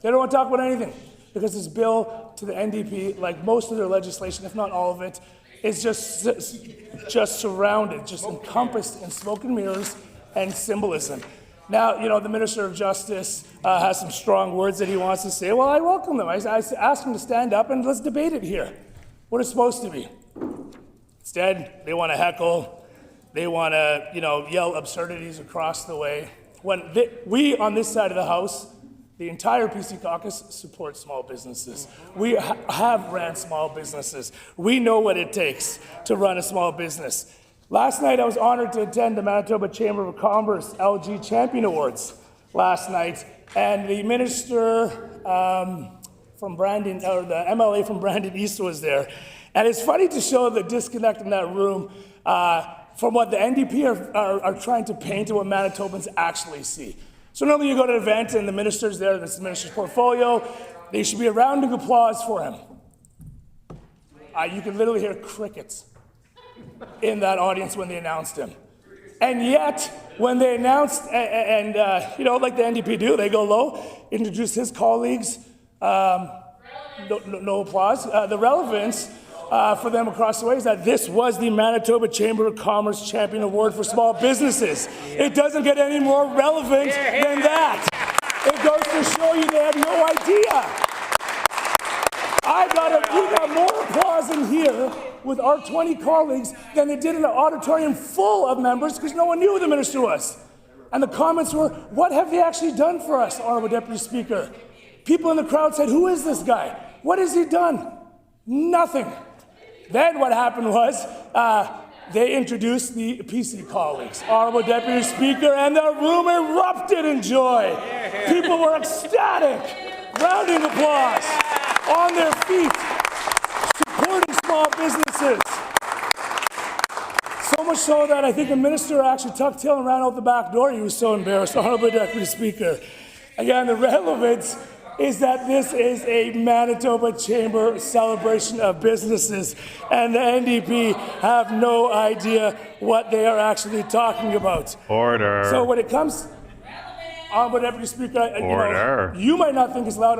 Speaker 9: They don't want to talk about anything because this bill to the NDP, like most of their legislation, if not all of it, is just surrounded, just encompassed in smoke and mirrors and symbolism. Now, you know, the Minister of Justice has some strong words that he wants to say. Well, I welcome them. I asked him to stand up and let's debate it here. What it's supposed to be. Instead, they want to heckle. They want to, yell absurdities across the way. When we on this side of the House, the entire PC caucus supports small businesses. We have ran small businesses. We know what it takes to run a small business. Last night, I was honored to attend the Manitoba Chamber of Commerce LG Champion Awards last night, and the minister from Brandon, or the MLA from Brandon East was there. And it's funny to show the disconnect in that room from what the NDP are trying to paint and what Manitobans actually see. So normally you go to an event and the minister's there, that's the minister's portfolio. There should be a round of applause for him. You can literally hear crickets in that audience when they announced him. And yet, when they announced, like the NDP do, they go low, introduce his colleagues, no applause. The relevance for them across the way is that this was the Manitoba Chamber of Commerce Champion Award for Small Businesses. It doesn't get any more relevant than that. It goes to show you they have no idea. We got more applause in here with our 20 colleagues than they did in an auditorium full of members because no one knew who the minister was. And the comments were, what have they actually done for us, Honourable Deputy Speaker? People in the crowd said, who is this guy? What has he done? Nothing. Then what happened was they introduced the PC colleagues, Honourable Deputy Speaker, and the room erupted in joy. People were ecstatic, rounding applause, on their feet, supporting small businesses. So much so that I think a minister actually tucked tail and ran out the back door. He was so embarrassed, Honourable Deputy Speaker. Again, the relevance is that this is a Manitoba Chamber celebration of businesses, and the NDP have no idea what they are actually talking about.
Speaker 6: Order.
Speaker 9: So when it comes, Honourable Deputy Speaker, you might not think it's loud,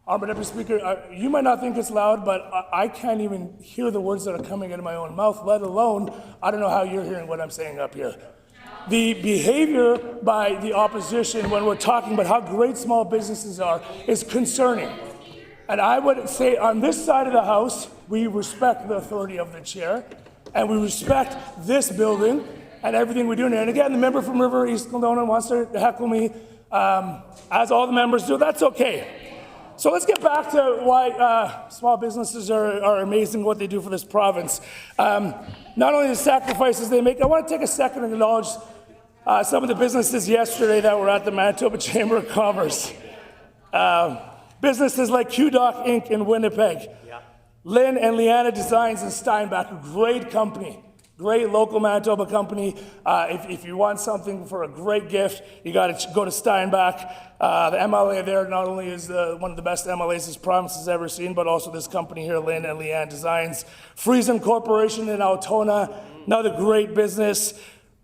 Speaker 9: Honourable Deputy Speaker, you might not think it's loud, but I can't even hear the words that are coming out of my own mouth, let alone, I don't know how you're hearing what I'm saying up here. The behavior by the opposition when we're talking about how great small businesses are is concerning. And I would say on this side of the House, we respect the authority of the chair, and we respect this building and everything we're doing here. And again, the member from River East Kelowna wants to heckle me, as all the members do. That's okay. So let's get back to why small businesses are amazing, what they do for this province. Not only the sacrifices they make, I want to take a second and acknowledge some of the businesses yesterday that were at the Manitoba Chamber of Commerce. Businesses like QDoc Inc. in Winnipeg, Lynn and Leanna Designs in Steinbach, a great company. Great local Manitoba company. If you want something for a great gift, you got to go to Steinbach. The MLA there not only is one of the best MLAs this province has ever seen, but also this company here, Lynn and Leanne Designs. Friesen Corporation in Altona, another great business.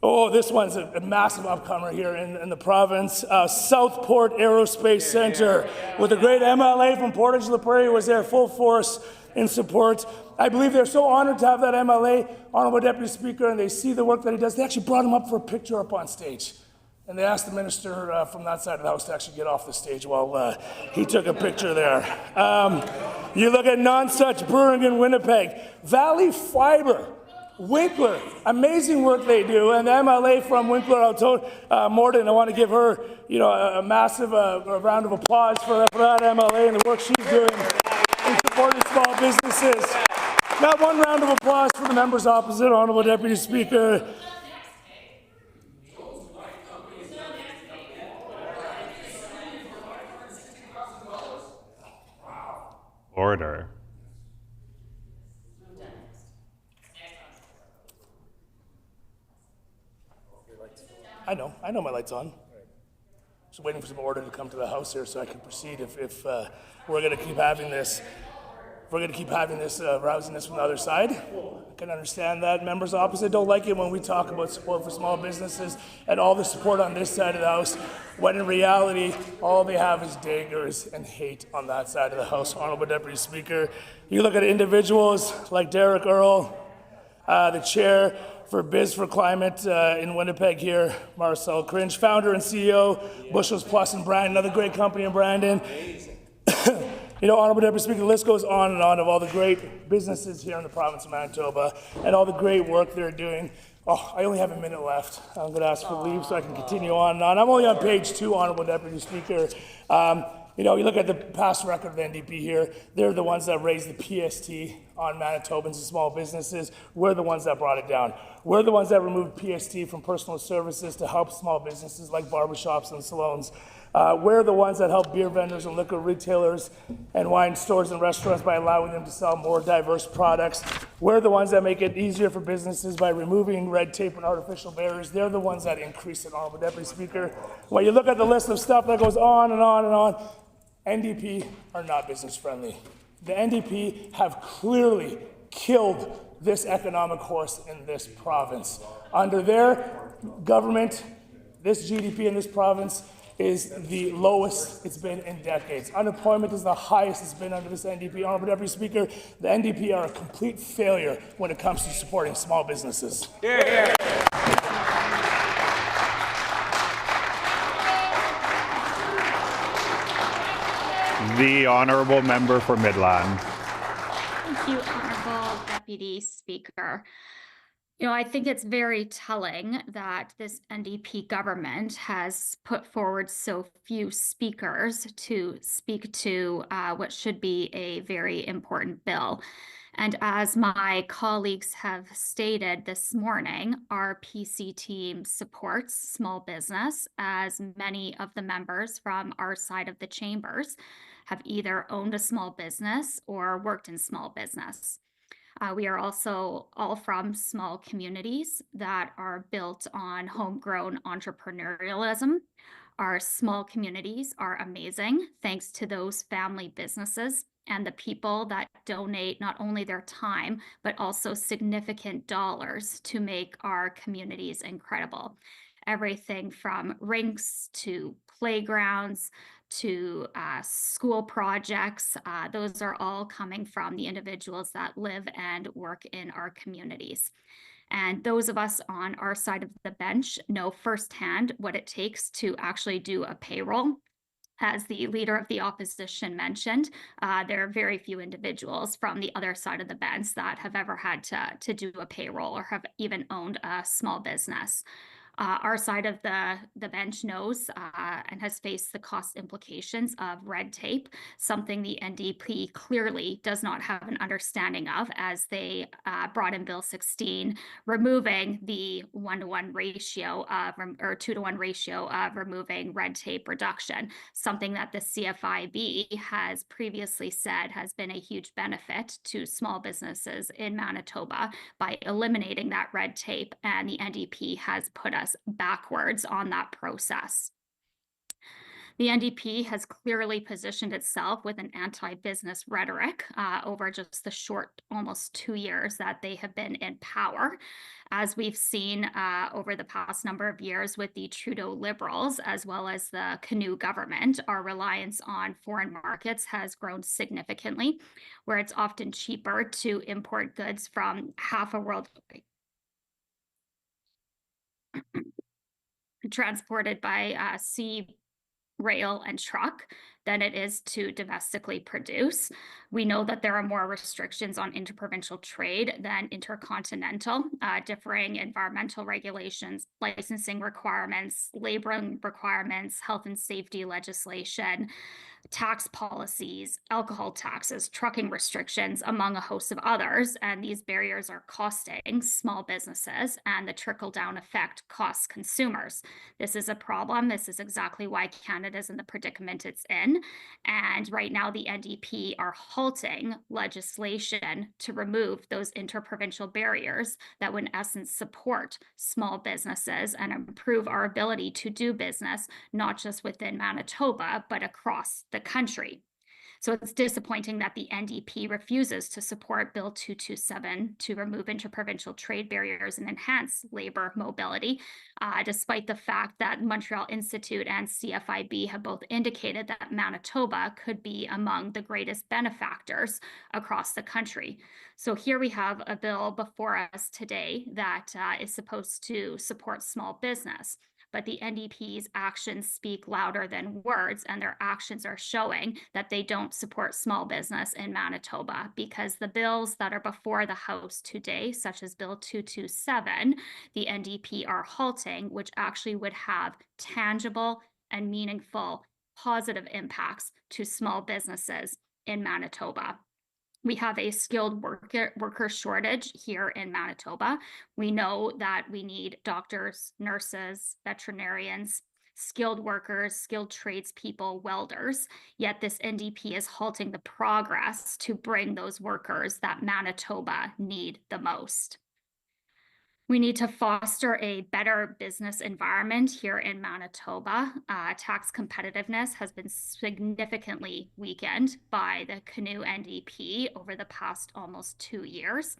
Speaker 9: Oh, this one's a massive upcomer here in the province. Southport Aerospace Center with a great MLA from Portage La Prairie was there full force in support. I believe they're so honored to have that MLA, Honorable Deputy Speaker, and they see the work that he does. They actually brought him up for a picture up on stage. And they asked the minister from that side of the house to actually get off the stage while he took a picture there. You look at Nonsuch Brewing in Winnipeg, Valley Fiber, Winkler, amazing work they do. And the MLA from Winkler, Morden, I want to give her, a massive round of applause for that MLA and the work she's doing in supporting small businesses. Now, one round of applause for the members opposite, Honorable Deputy Speaker.
Speaker 6: Order.
Speaker 9: I know my light's on. Just waiting for some order to come to the House here so I can proceed if we're going to keep having this. We're going to keep having this rousiness from the other side. I can understand that. Members opposite don't like it when we talk about support for small businesses and all the support on this side of the House, when in reality, all they have is daggers and hate on that side of the House. Honorable Deputy Speaker, you look at individuals like Derek Earl, the chair for Biz for Climate in Winnipeg here, Marcel Cringe, founder and CEO, Bushels Plus in Brandon, another great company in Brandon. Honorable Deputy Speaker, the list goes on and on of all the great businesses here in the province of Manitoba and all the great work they're doing. Oh, I only have a minute left. I'm going to ask for leave so I can continue on and on. I'm only on page 2, Honorable Deputy Speaker. You look at the past record of the NDP here, they're the ones that raised the PST on Manitobans and small businesses. We're the ones that brought it down. We're the ones that removed PST from personal services to help small businesses like barbershops and salons. We're the ones that help beer vendors and liquor retailers and wine stores and restaurants by allowing them to sell more diverse products. We're the ones that make it easier for businesses by removing red tape and artificial barriers. They're the ones that increase it, Honorable Deputy Speaker. When you look at the list of stuff that goes on and on and on, NDP are not business friendly. The NDP have clearly killed this economic horse in this province. Under their government, this GDP in this province is the lowest it's been in decades. Unemployment is the highest it's been under this NDP. Honorable Deputy Speaker, the NDP are a complete failure when it comes to supporting small businesses.
Speaker 8: Hear, hear.
Speaker 6: The honourable member for Midland.
Speaker 10: Thank you, Honourable Deputy Speaker. I think it's very telling that this NDP government has put forward so few speakers to speak to what should be a very important bill. And as my colleagues have stated this morning, our PC team supports small business, as many of the members from our side of the chambers have either owned a small business or worked in small business. We are also all from small communities that are built on homegrown entrepreneurialism. Our small communities are amazing thanks to those family businesses and the people that donate not only their time, but also significant dollars to make our communities incredible. Everything from rinks to playgrounds to school projects, those are all coming from the individuals that live and work in our communities. And those of us on our side of the bench know firsthand what it takes to actually do a payroll. As the leader of the opposition mentioned, there are very few individuals from the other side of the bench that have ever had to do a payroll or have even owned a small business. Our side of the bench knows and has faced the cost implications of red tape, something the NDP clearly does not have an understanding of, as they brought in Bill 16, removing the 1-to-1 ratio of, or 2-to-1 ratio of removing red tape reduction, something that the CFIB has previously said has been a huge benefit to small businesses in Manitoba by eliminating that red tape, and the NDP has put us backwards on that process. The NDP has clearly positioned itself with an anti-business rhetoric over just the short, almost 2 years that they have been in power. As we've seen over the past number of years with the Trudeau Liberals, as well as the Canoe government, our reliance on foreign markets has grown significantly, where it's often cheaper to import goods from half a world transported by sea, rail, and truck than it is to domestically produce. We know that there are more restrictions on interprovincial trade than intercontinental, differing environmental regulations, licensing requirements, labor requirements, health and safety legislation, tax policies, alcohol taxes, trucking restrictions, among a host of others. And these barriers are costing small businesses, and the trickle-down effect costs consumers. This is a problem. This is exactly why Canada's in the predicament it's in. And right now, the NDP are halting legislation to remove those interprovincial barriers that would, in essence, support small businesses and improve our ability to do business, not just within Manitoba, but across the country. So it's disappointing that the NDP refuses to support Bill 227 to remove interprovincial trade barriers and enhance labor mobility, despite the fact that Montreal Institute and CFIB have both indicated that Manitoba could be among the greatest benefactors across the country. So here we have a bill before us today that is supposed to support small business. But the NDP's actions speak louder than words, and their actions are showing that they don't support small business in Manitoba, because the bills that are before the House today, such as Bill 227, the NDP are halting, which actually would have tangible and meaningful positive impacts to small businesses in Manitoba. We have a skilled worker shortage here in Manitoba. We know that we need doctors, nurses, veterinarians, skilled workers, skilled tradespeople, welders, yet this NDP is halting the progress to bring those workers that Manitoba need the most. We need to foster a better business environment here in Manitoba. Tax competitiveness has been significantly weakened by the Canoe NDP over the past almost 2 years.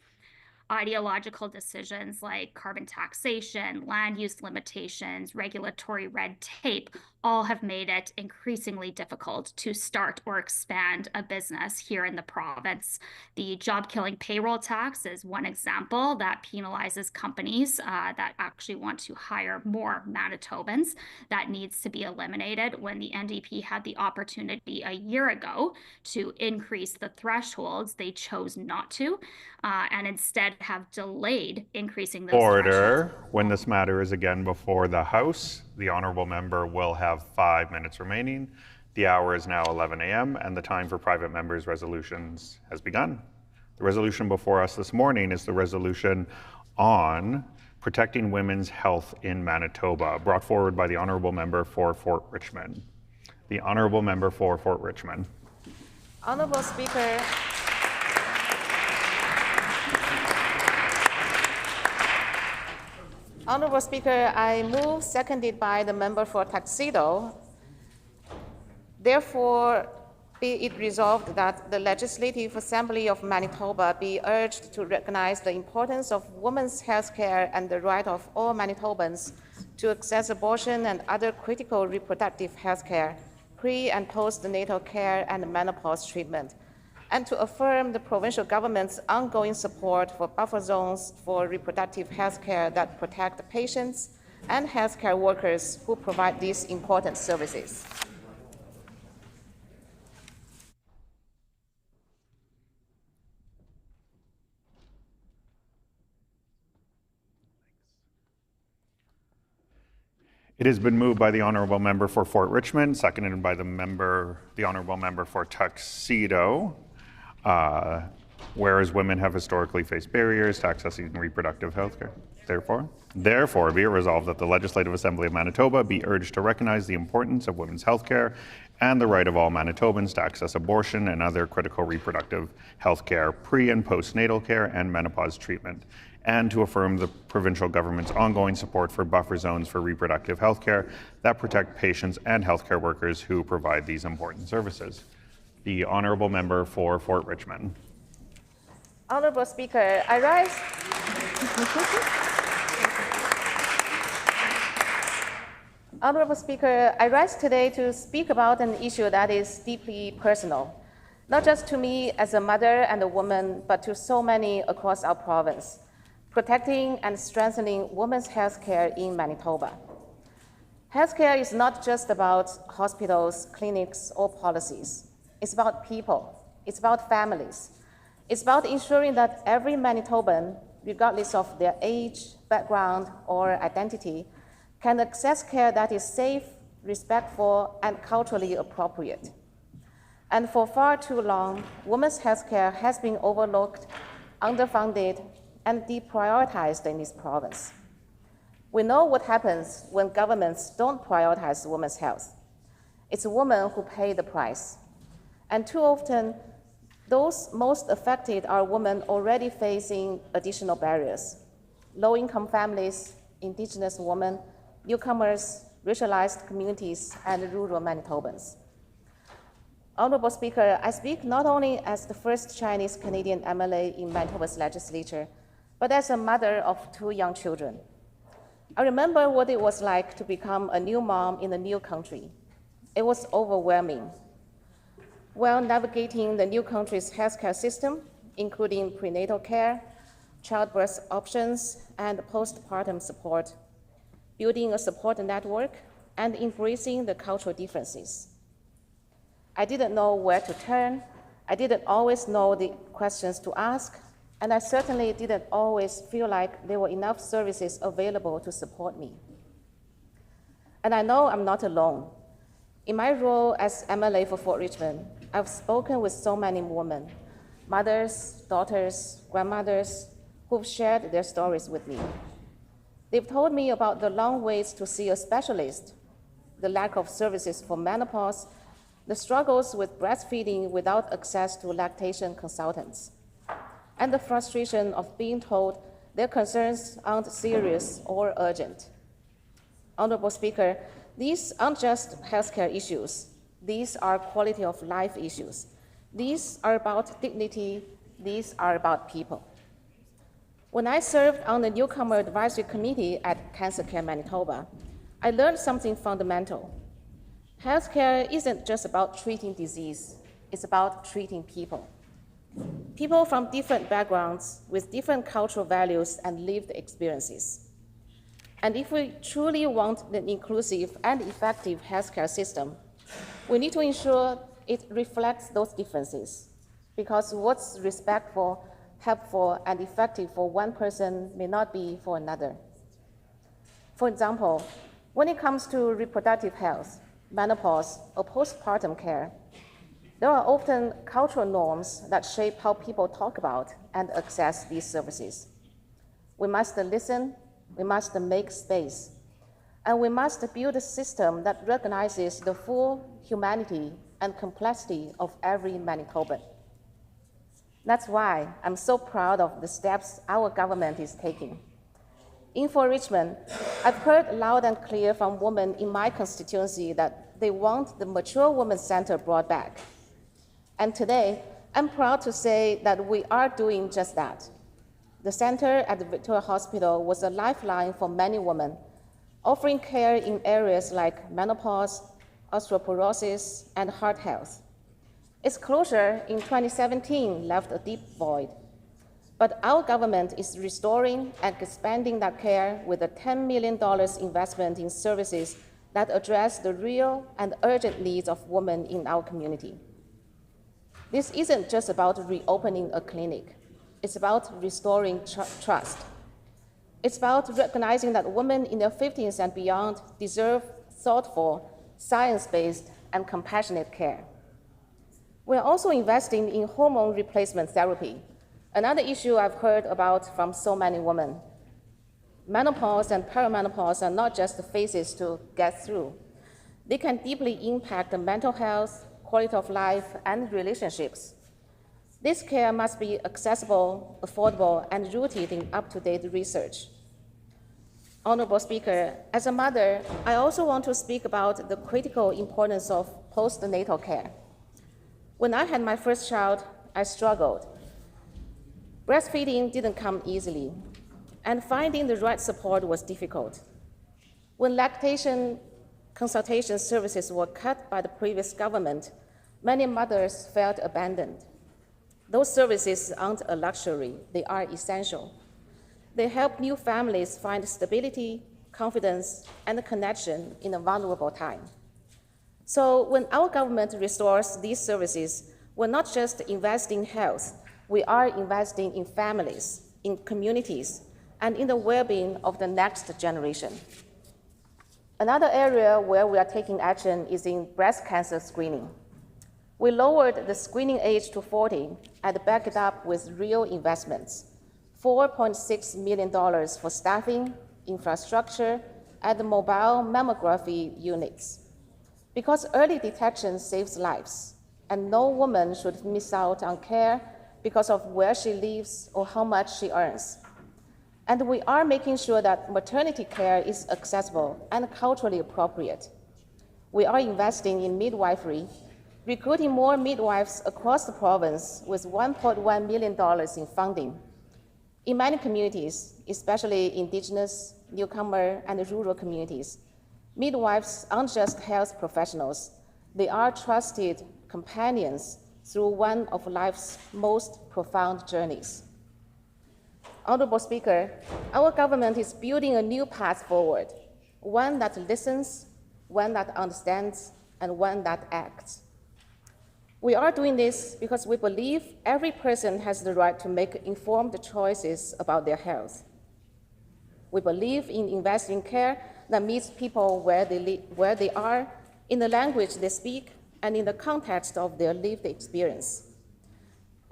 Speaker 10: Ideological decisions like carbon taxation, land use limitations, regulatory red tape, all have made it increasingly difficult to start or expand a business here in the province. The job-killing payroll tax is one example that penalizes companies that actually want to hire more Manitobans. That needs to be eliminated. When the NDP had the opportunity a year ago to increase the thresholds, they chose not to, and instead have delayed increasing those thresholds.
Speaker 6: When this matter is again before the House, the honourable member will have 5 minutes remaining. The hour is now 11 a.m. and the time for private members' resolutions has begun. The resolution before us this morning is the resolution on protecting women's health in Manitoba, brought forward by the honourable member for Fort Richmond. The honourable member for Fort Richmond.
Speaker 11: Honourable Speaker, Honourable Speaker, I move, seconded by the member for Tuxedo. Therefore, be it resolved that the Legislative Assembly of Manitoba be urged to recognize the importance of women's health care and the right of all Manitobans to access abortion and other critical reproductive health care, pre- and postnatal care, and menopause treatment, and to affirm the provincial government's ongoing support for buffer zones for reproductive health care that protect the patients and healthcare workers who provide these important services.
Speaker 6: It has been moved by the Honourable Member for Fort Richmond, seconded by the Honourable Member for Tuxedo. Whereas women have historically faced barriers to accessing reproductive health care. Therefore, be it resolved that the Legislative Assembly of Manitoba be urged to recognize the importance of women's health care and the right of all Manitobans to access abortion and other critical reproductive health care, pre- and postnatal care, and menopause treatment, and to affirm the provincial government's ongoing support for buffer zones for reproductive health care that protect patients and healthcare workers who provide these important services. The Honourable Member for Fort Richmond.
Speaker 11: Honourable Speaker, I rise. Honourable Speaker, I rise today to speak about an issue that is deeply personal, not just to me as a mother and a woman, but to so many across our province, protecting and strengthening women's health care in Manitoba. Healthcare is not just about hospitals, clinics, or policies. It's about people. It's about families. It's about ensuring that every Manitoban, regardless of their age, background, or identity, can access care that is safe, respectful, and culturally appropriate. And for far too long, women's health care has been overlooked, underfunded, and deprioritized in this province. We know what happens when governments don't prioritize women's health. It's women who pay the price. And too often, those most affected are women already facing additional barriers: low-income families, Indigenous women, newcomers, racialized communities, and rural Manitobans. Honourable Speaker, I speak not only as the first Chinese-Canadian MLA in Manitoba's legislature, but as a mother of 2 young children. I remember what it was like to become a new mom in a new country. It was overwhelming. While navigating the new country's healthcare system, including prenatal care, childbirth options, and postpartum support, building a support network, and embracing the cultural differences. I didn't know where to turn. I didn't always know the questions to ask, and I certainly didn't always feel like there were enough services available to support me. And I know I'm not alone. In my role as MLA for Fort Richmond, I've spoken with so many women, mothers, daughters, grandmothers, who've shared their stories with me. They've told me about the long waits to see a specialist, the lack of services for menopause, the struggles with breastfeeding without access to lactation consultants, and the frustration of being told their concerns aren't serious or urgent. Honourable Speaker, these aren't just healthcare issues. These are quality of life issues. These are about dignity. These are about people. When I served on the Newcomer Advisory Committee at Cancer Care Manitoba, I learned something fundamental. Healthcare isn't just about treating disease. It's about treating people. People from different backgrounds with different cultural values and lived experiences. And if we truly want an inclusive and effective healthcare system, we need to ensure it reflects those differences, because what's respectful, helpful, and effective for one person may not be for another. For example, when it comes to reproductive health, menopause, or postpartum care, there are often cultural norms that shape how people talk about and access these services. We must listen, we must make space, and we must build a system that recognizes the full humanity and complexity of every Manitoban. That's why I'm so proud of the steps our government is taking. In Fort Richmond, I've heard loud and clear from women in my constituency that they want the Mature Women's Center brought back. And today, I'm proud to say that we are doing just that. The center at the Victoria Hospital was a lifeline for many women, offering care in areas like menopause, osteoporosis, and heart health. Its closure in 2017 left a deep void. But our government is restoring and expanding that care with a $10 million investment in services that address the real and urgent needs of women in our community. This isn't just about reopening a clinic. It's about restoring trust. It's about recognizing that women in their 50s and beyond deserve thoughtful, science-based, and compassionate care. We're also investing in hormone replacement therapy, another issue I've heard about from so many women. Menopause and perimenopause are not just the phases to get through. They can deeply impact the mental health, quality of life, and relationships. This care must be accessible, affordable, and rooted in up-to-date research. Honorable Speaker, as a mother, I also want to speak about the critical importance of postnatal care. When I had my first child, I struggled. Breastfeeding didn't come easily, and finding the right support was difficult. When lactation consultation services were cut by the previous government, many mothers felt abandoned. Those services aren't a luxury, they are essential. They help new families find stability, confidence, and a connection in a vulnerable time. So when our government restores these services, we're not just investing in health, we are investing in families, in communities, and in the well-being of the next generation. Another area where we are taking action is in breast cancer screening. We lowered the screening age to 40 and backed it up with real investments. $4.6 million for staffing, infrastructure, and mobile mammography units. Because early detection saves lives, and no woman should miss out on care because of where she lives or how much she earns. And we are making sure that maternity care is accessible and culturally appropriate. We are investing in midwifery, recruiting more midwives across the province with $1.1 million in funding. In many communities, especially Indigenous, newcomer, and rural communities, midwives aren't just health professionals, they are trusted companions through one of life's most profound journeys. Honorable Speaker, our government is building a new path forward, one that listens, one that understands, and one that acts. We are doing this because we believe every person has the right to make informed choices about their health. We believe in investing in care that meets people where they are, in the language they speak, and in the context of their lived experience.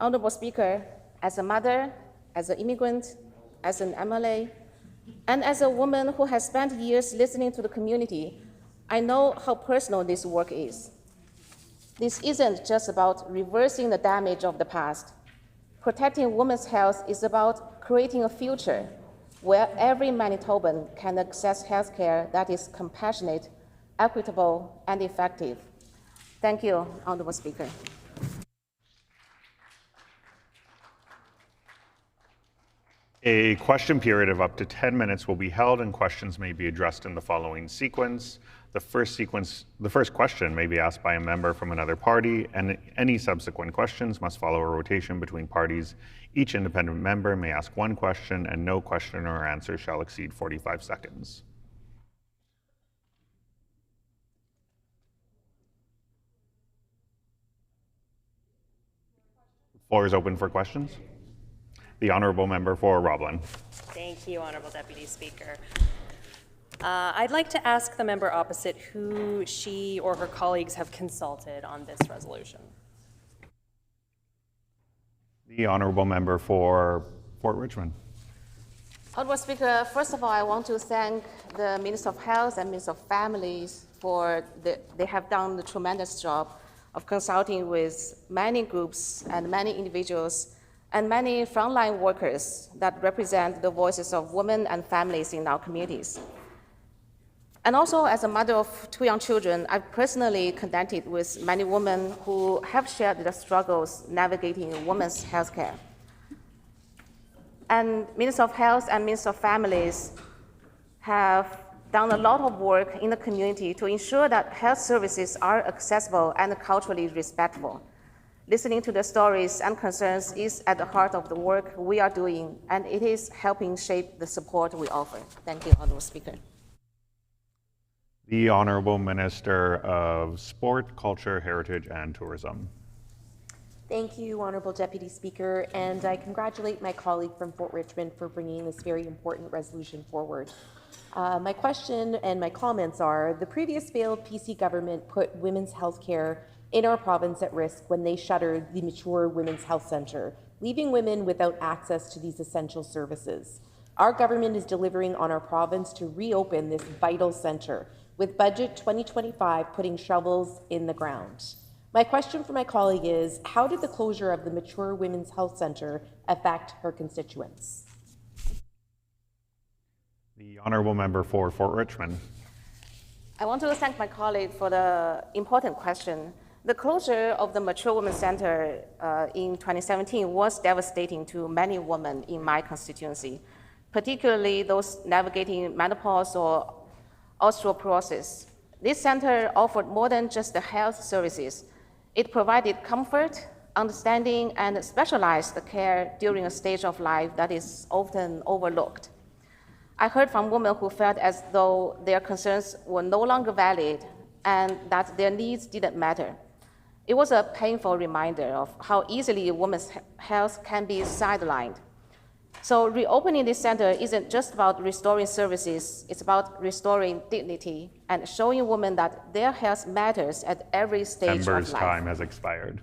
Speaker 11: Honorable Speaker, as a mother, as an immigrant, as an MLA, and as a woman who has spent years listening to the community, I know how personal this work is. This isn't just about reversing the damage of the past. Protecting women's health is about creating a future where every Manitoban can access health care that is compassionate, equitable, and effective. Thank you, Honorable Speaker.
Speaker 6: A question period of up to 10 minutes will be held, and questions may be addressed in the following sequence. The first question may be asked by a member from another party, and any subsequent questions must follow a rotation between parties. Each independent member may ask one question, and no question or answer shall exceed 45 seconds. The floor is open for questions. The Honourable Member for Roblin.
Speaker 5: Thank you, Honourable Deputy Speaker. I'd like to ask the member opposite who she or her colleagues have consulted on this resolution.
Speaker 6: The Honourable Member for Fort Richmond.
Speaker 11: Honourable Speaker, first of all, I want to thank the Minister of Health and Minister of Families for they have done a tremendous job of consulting with many groups and many individuals and many frontline workers that represent the voices of women and families in our communities. And also, as a mother of 2 young children, I've personally connected with many women who have shared their struggles navigating women's healthcare. And Minister of Health and Minister of Families have done a lot of work in the community to ensure that health services are accessible and culturally respectful. Listening to the stories and concerns is at the heart of the work we are doing, and it is helping shape the support we offer. Thank you, Honourable Speaker.
Speaker 6: The Honourable Minister of Sport, Culture, Heritage and Tourism.
Speaker 12: Thank you, Honorable Deputy Speaker, and I congratulate my colleague from Fort Richmond for bringing this very important resolution forward. My question and my comments are, the previous failed PC government put women's health care in our province at risk when they shuttered the mature Women's Health Centre, leaving women without access to these essential services. Our government is delivering on our province to reopen this vital centre, with Budget 2025 putting shovels in the ground. My question for my colleague is, how did the closure of the mature Women's Health Centre affect her constituents?
Speaker 6: The Honourable Member for Fort Richmond.
Speaker 11: I want to thank my colleague for the important question. The closure of the Mature Women's Center in 2017 was devastating to many women in my constituency, particularly those navigating menopause or osteoporosis. This center offered more than just the health services. It provided comfort, understanding, and specialized care during a stage of life that is often overlooked. I heard from women who felt as though their concerns were no longer valid and that their needs didn't matter. It was a painful reminder of how easily women's health can be sidelined. So reopening this center isn't just about restoring services, it's about restoring dignity and showing women that their health matters at every stage of life.
Speaker 6: Member's time has expired.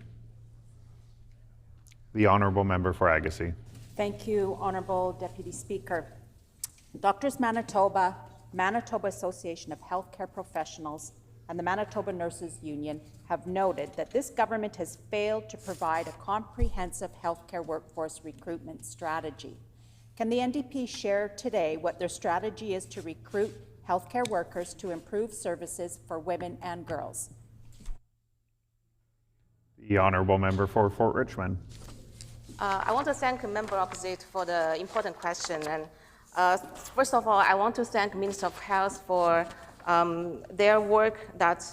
Speaker 6: The Honourable Member for Agassiz.
Speaker 13: Thank you, Honourable Deputy Speaker. Doctors Manitoba, Manitoba Association of Healthcare Professionals, and the Manitoba Nurses Union have noted that this government has failed to provide a comprehensive healthcare workforce recruitment strategy. Can the NDP share today what their strategy is to recruit healthcare workers to improve services for women and girls?
Speaker 6: The Honourable Member for Fort Richmond.
Speaker 11: I want to thank the member opposite for the important question. And first of all, I want to thank Minister of Health for their work that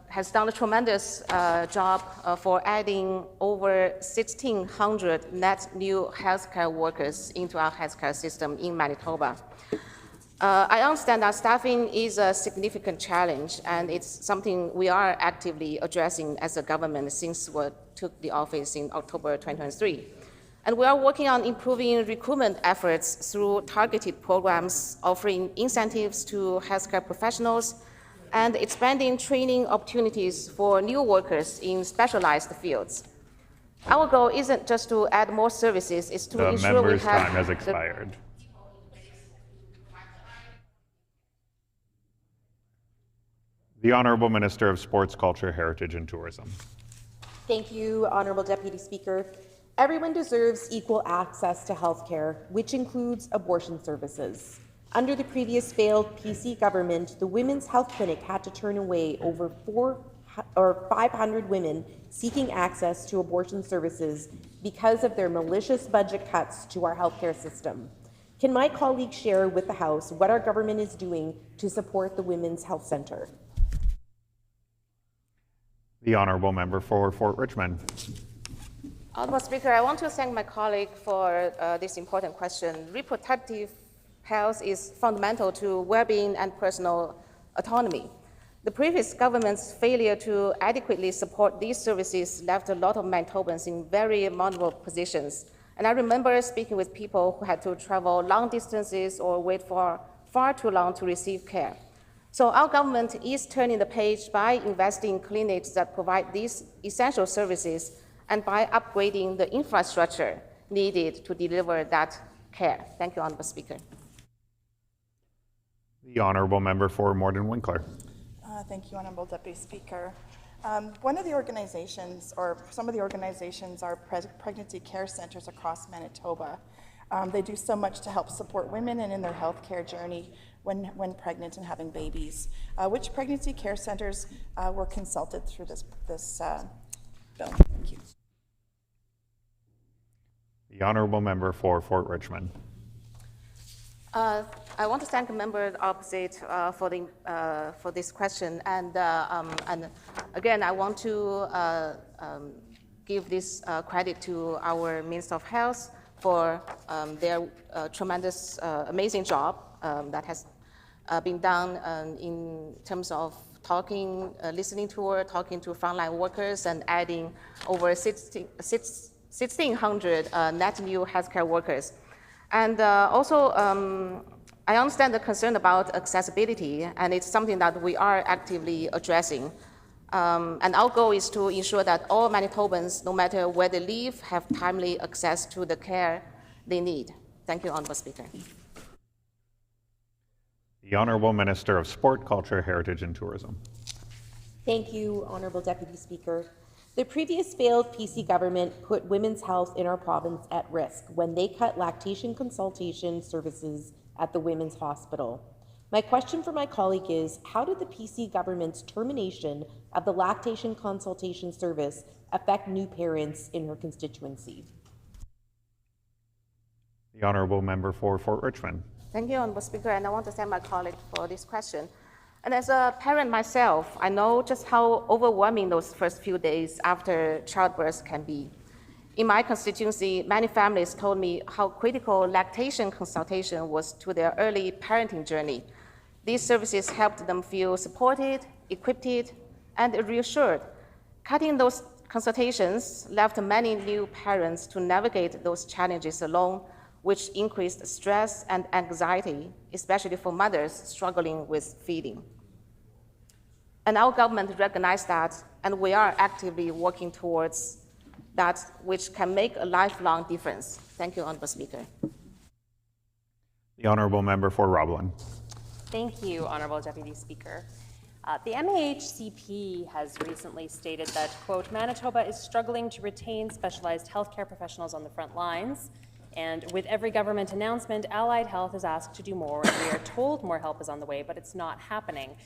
Speaker 11: has done a tremendous job for adding over 1,600 net new healthcare workers into our healthcare system in Manitoba. I understand that staffing is a significant challenge, and it's something we are actively addressing as a government since we took the office in October 2023. And we are working on improving recruitment efforts through targeted programs, offering incentives to healthcare professionals, and expanding training opportunities for new workers in specialized fields. Our goal isn't just to add more services, it's to ensure we have—
Speaker 6: The member's time has expired. The Honourable Minister of Sports, Culture, Heritage and Tourism.
Speaker 12: Thank you, Honourable Deputy Speaker. Everyone deserves equal access to health care, which includes abortion services. Under the previous failed PC government, the Women's Health Clinic had to turn away over 500 women seeking access to abortion services because of their malicious budget cuts to our healthcare system. Can my colleague share with the House what our government is doing to support the Women's Health Centre?
Speaker 6: The Honourable Member for Fort Richmond.
Speaker 11: Honourable Speaker, I want to thank my colleague for this important question. Reproductive health is fundamental to well-being and personal autonomy. The previous government's failure to adequately support these services left a lot of Manitobans in very vulnerable positions. And I remember speaking with people who had to travel long distances or wait for far too long to receive care. So our government is turning the page by investing in clinics that provide these essential services and by upgrading the infrastructure needed to deliver that care. Thank you, Honourable Speaker.
Speaker 6: The Honourable Member for Morden Winkler.
Speaker 14: Thank you, Honourable Deputy Speaker. One of the organizations, or some of the organizations, are pregnancy care centres across Manitoba. They do so much to help support women and in their healthcare journey when pregnant and having babies. Which pregnancy care centres were consulted through this bill? Thank you.
Speaker 6: The Honourable Member for Fort Richmond.
Speaker 11: I want to thank the member opposite for this question, and again, I want to give this credit to our Minister of Health for their tremendous, amazing job that has been done in terms of listening tour, talking to frontline workers, and adding over 1,600 net new healthcare workers. And also, I understand the concern about accessibility, and it's something that we are actively addressing. And our goal is to ensure that all Manitobans, no matter where they live, have timely access to the care they need. Thank you, Honourable Speaker.
Speaker 6: The Honourable Minister of Sport, Culture, Heritage and Tourism.
Speaker 12: Thank you, Honourable Deputy Speaker. The previous failed PC government put women's health in our province at risk when they cut lactation consultation services at the Women's Hospital. My question for my colleague is, how did the PC government's termination of the lactation consultation service affect new parents in her constituency?
Speaker 6: The Honourable Member for Fort Richmond.
Speaker 11: Thank you, Honourable Speaker, and I want to thank my colleague for this question. And as a parent myself, I know just how overwhelming those first few days after childbirth can be. In my constituency, many families told me how critical lactation consultation was to their early parenting journey. These services helped them feel supported, equipped, and reassured. Cutting those consultations left many new parents to navigate those challenges alone, which increased stress and anxiety, especially for mothers struggling with feeding. And our government recognized that, and we are actively working towards that, which can make a lifelong difference. Thank you, Honourable Speaker.
Speaker 6: The Honourable Member for Roblin.
Speaker 5: Thank you, Honourable Deputy Speaker. The MAHCP has recently stated that, quote, Manitoba is struggling to retain specialized healthcare professionals on the front lines. And with every government announcement, Allied Health is asked to do more, and we are told more help is on the way, but it's not happening.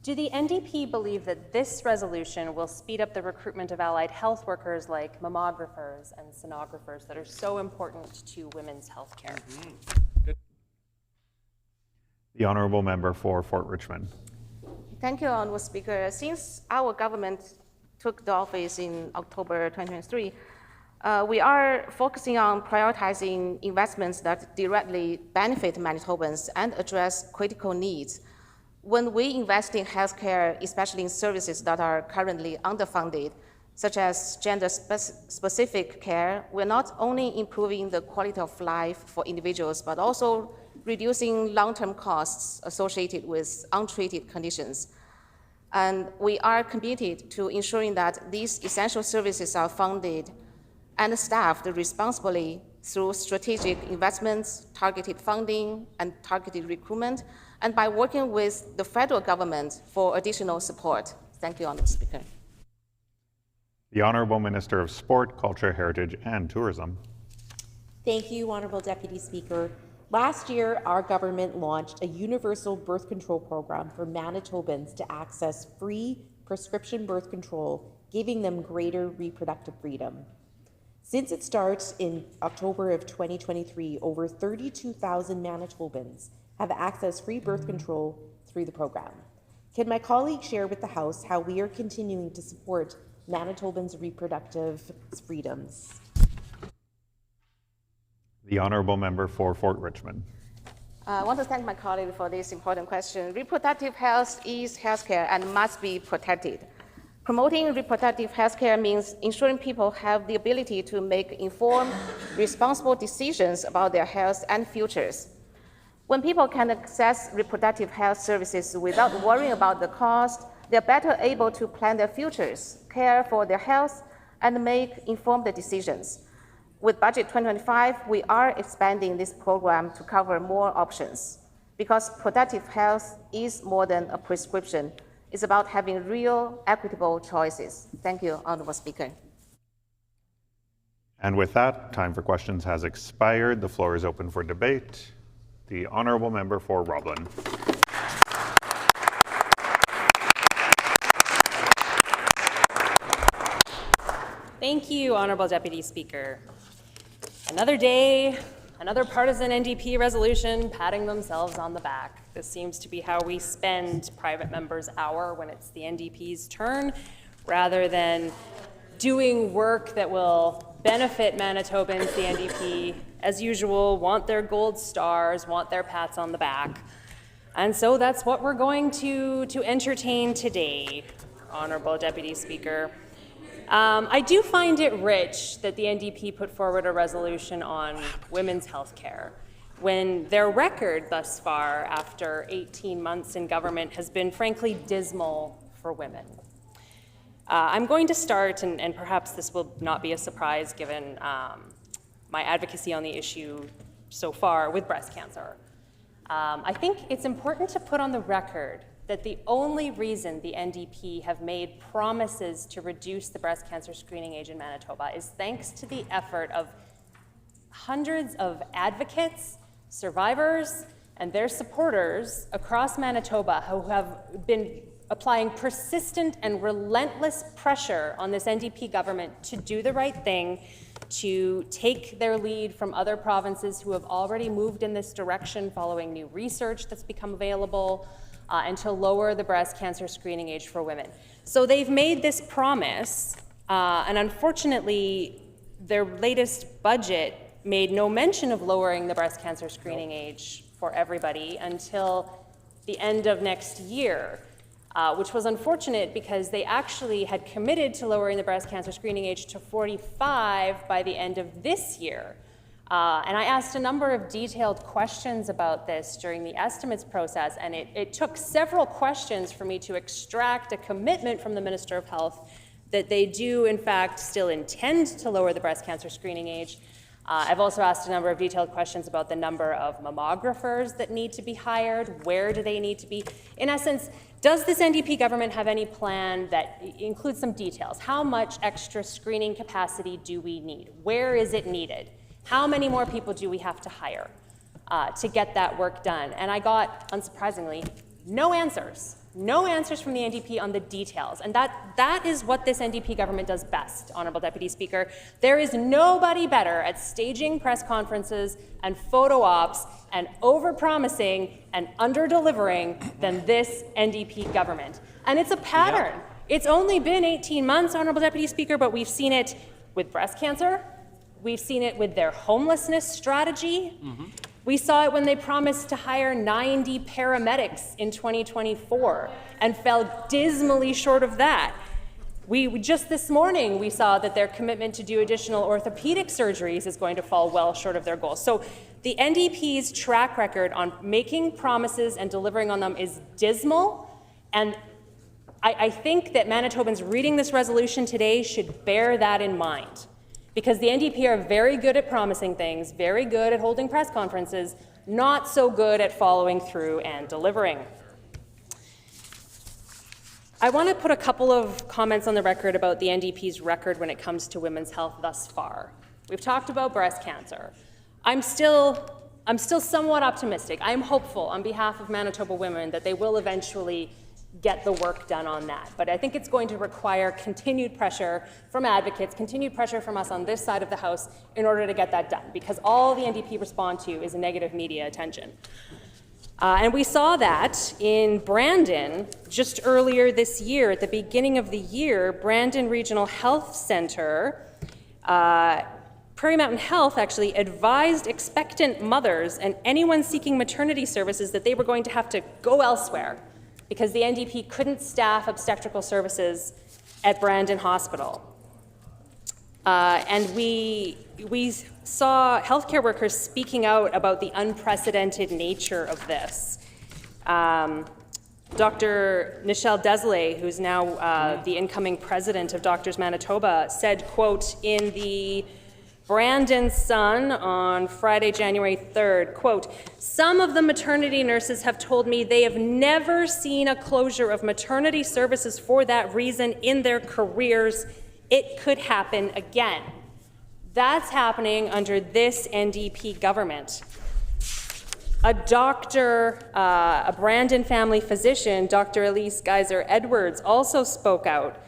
Speaker 5: Do the NDP believe that this resolution will speed up the recruitment of allied health workers like mammographers and sonographers that are so important to women's health care?
Speaker 6: The Honourable Member for Fort Richmond.
Speaker 11: Thank you, Honourable Speaker. Since our government took the office in October 2023, we are focusing on prioritizing investments that directly benefit Manitobans and address critical needs. When we invest in healthcare, especially in services that are currently underfunded, such as gender-specific care, we're not only improving the quality of life for individuals, but also reducing long-term costs associated with untreated conditions. And we are committed to ensuring that these essential services are funded and staffed responsibly through strategic investments, targeted funding, and targeted recruitment, and by working with the federal government for additional support. Thank you, Honourable Speaker.
Speaker 6: The Honourable Minister of Sport, Culture, Heritage and Tourism.
Speaker 12: Thank you, Honourable Deputy Speaker. Last year, our government launched a universal birth control program for Manitobans to access free prescription birth control, giving them greater reproductive freedom. Since its start in October of 2023, over 32,000 Manitobans have accessed free birth control through the program. Can my colleague share with the House how we are continuing to support Manitobans' reproductive freedoms?
Speaker 6: The Honourable Member for Fort Richmond.
Speaker 11: I want to thank my colleague for this important question. Reproductive health is healthcare and must be protected. Promoting reproductive health care means ensuring people have the ability to make informed, responsible decisions about their health and futures. When people can access reproductive health services without worrying about the cost, they're better able to plan their futures, care for their health, and make informed decisions. With Budget 2025, we are expanding this program to cover more options, because reproductive health is more than a prescription. It's about having real, equitable choices. Thank you, Honourable Speaker.
Speaker 6: And with that, time for questions has expired. The floor is open for debate. The Honourable Member for Roblin.
Speaker 5: Thank you, Honourable Deputy Speaker. Another day, another partisan NDP resolution patting themselves on the back. This seems to be how we spend private members' hour when it's the NDP's turn, rather than doing work that will benefit Manitobans. The NDP, as usual, want their gold stars, want their pats on the back. And so that's what we're going to entertain today, Honorable Deputy Speaker. I do find it rich that the NDP put forward a resolution on women's health care, when their record thus far, after 18 months in government, has been frankly dismal for women. I'm going to start, and perhaps this will not be a surprise given my advocacy on the issue so far, with breast cancer. I think it's important to put on the record that the only reason the NDP have made promises to reduce the breast cancer screening age in Manitoba is thanks to the effort of hundreds of advocates, survivors, and their supporters across Manitoba who have been applying persistent and relentless pressure on this NDP government to do the right thing, to take their lead from other provinces who have already moved in this direction following new research that's become available, and to lower the breast cancer screening age for women. So they've made this promise, and unfortunately, their latest budget made no mention of lowering the breast cancer screening age for everybody until the end of next year, which was unfortunate because they actually had committed to lowering the breast cancer screening age to 45 by the end of this year. And I asked a number of detailed questions about this during the estimates process, and it took several questions for me to extract a commitment from the Minister of Health that they do, in fact, still intend to lower the breast cancer screening age. I've also asked a number of detailed questions about the number of mammographers that need to be hired, where do they need to be. In essence, does this NDP government have any plan that includes some details? How much extra screening capacity do we need? Where is it needed? How many more people do we have to hire to get that work done? And I got, unsurprisingly, no answers. No answers from the NDP on the details. And that is what this NDP government does best, Honourable Deputy Speaker. There is nobody better at staging press conferences and photo ops and over-promising and under-delivering than this NDP government. And it's a pattern. Yep. It's only been 18 months, Honourable Deputy Speaker, but we've seen it with breast cancer. We've seen it with their homelessness strategy. Mm-hmm. We saw it when they promised to hire 90 paramedics in 2024 and fell dismally short of that. We just this morning, we saw that their commitment to do additional orthopedic surgeries is going to fall well short of their goals. So the NDP's track record on making promises and delivering on them is dismal, and I think that Manitobans reading this resolution today should bear that in mind. Because the NDP are very good at promising things, very good at holding press conferences, not so good at following through and delivering. I want to put a couple of comments on the record about the NDP's record when it comes to women's health thus far. We've talked about breast cancer. I'm still somewhat optimistic. I'm hopeful on behalf of Manitoba women that they will eventually get the work done on that. But I think it's going to require continued pressure from advocates, continued pressure from us on this side of the House in order to get that done, because all the NDP respond to is negative media attention. And we saw that in Brandon just earlier this year. At the beginning of the year, Brandon Regional Health Centre, Prairie Mountain Health actually advised expectant mothers and anyone seeking maternity services that they were going to have to go elsewhere because the NDP couldn't staff obstetrical services at Brandon Hospital. And we saw healthcare workers speaking out about the unprecedented nature of this. Dr. Nichelle Desley, who's now the incoming president of Doctors Manitoba, said, quote, in the Brandon Sun on Friday, January 3rd, quote, some of the maternity nurses have told me they have never seen a closure of maternity services for that reason in their careers. It could happen again. That's happening under this NDP government. A doctor, a Brandon family physician, Dr. Elise Geiser-Edwards, also spoke out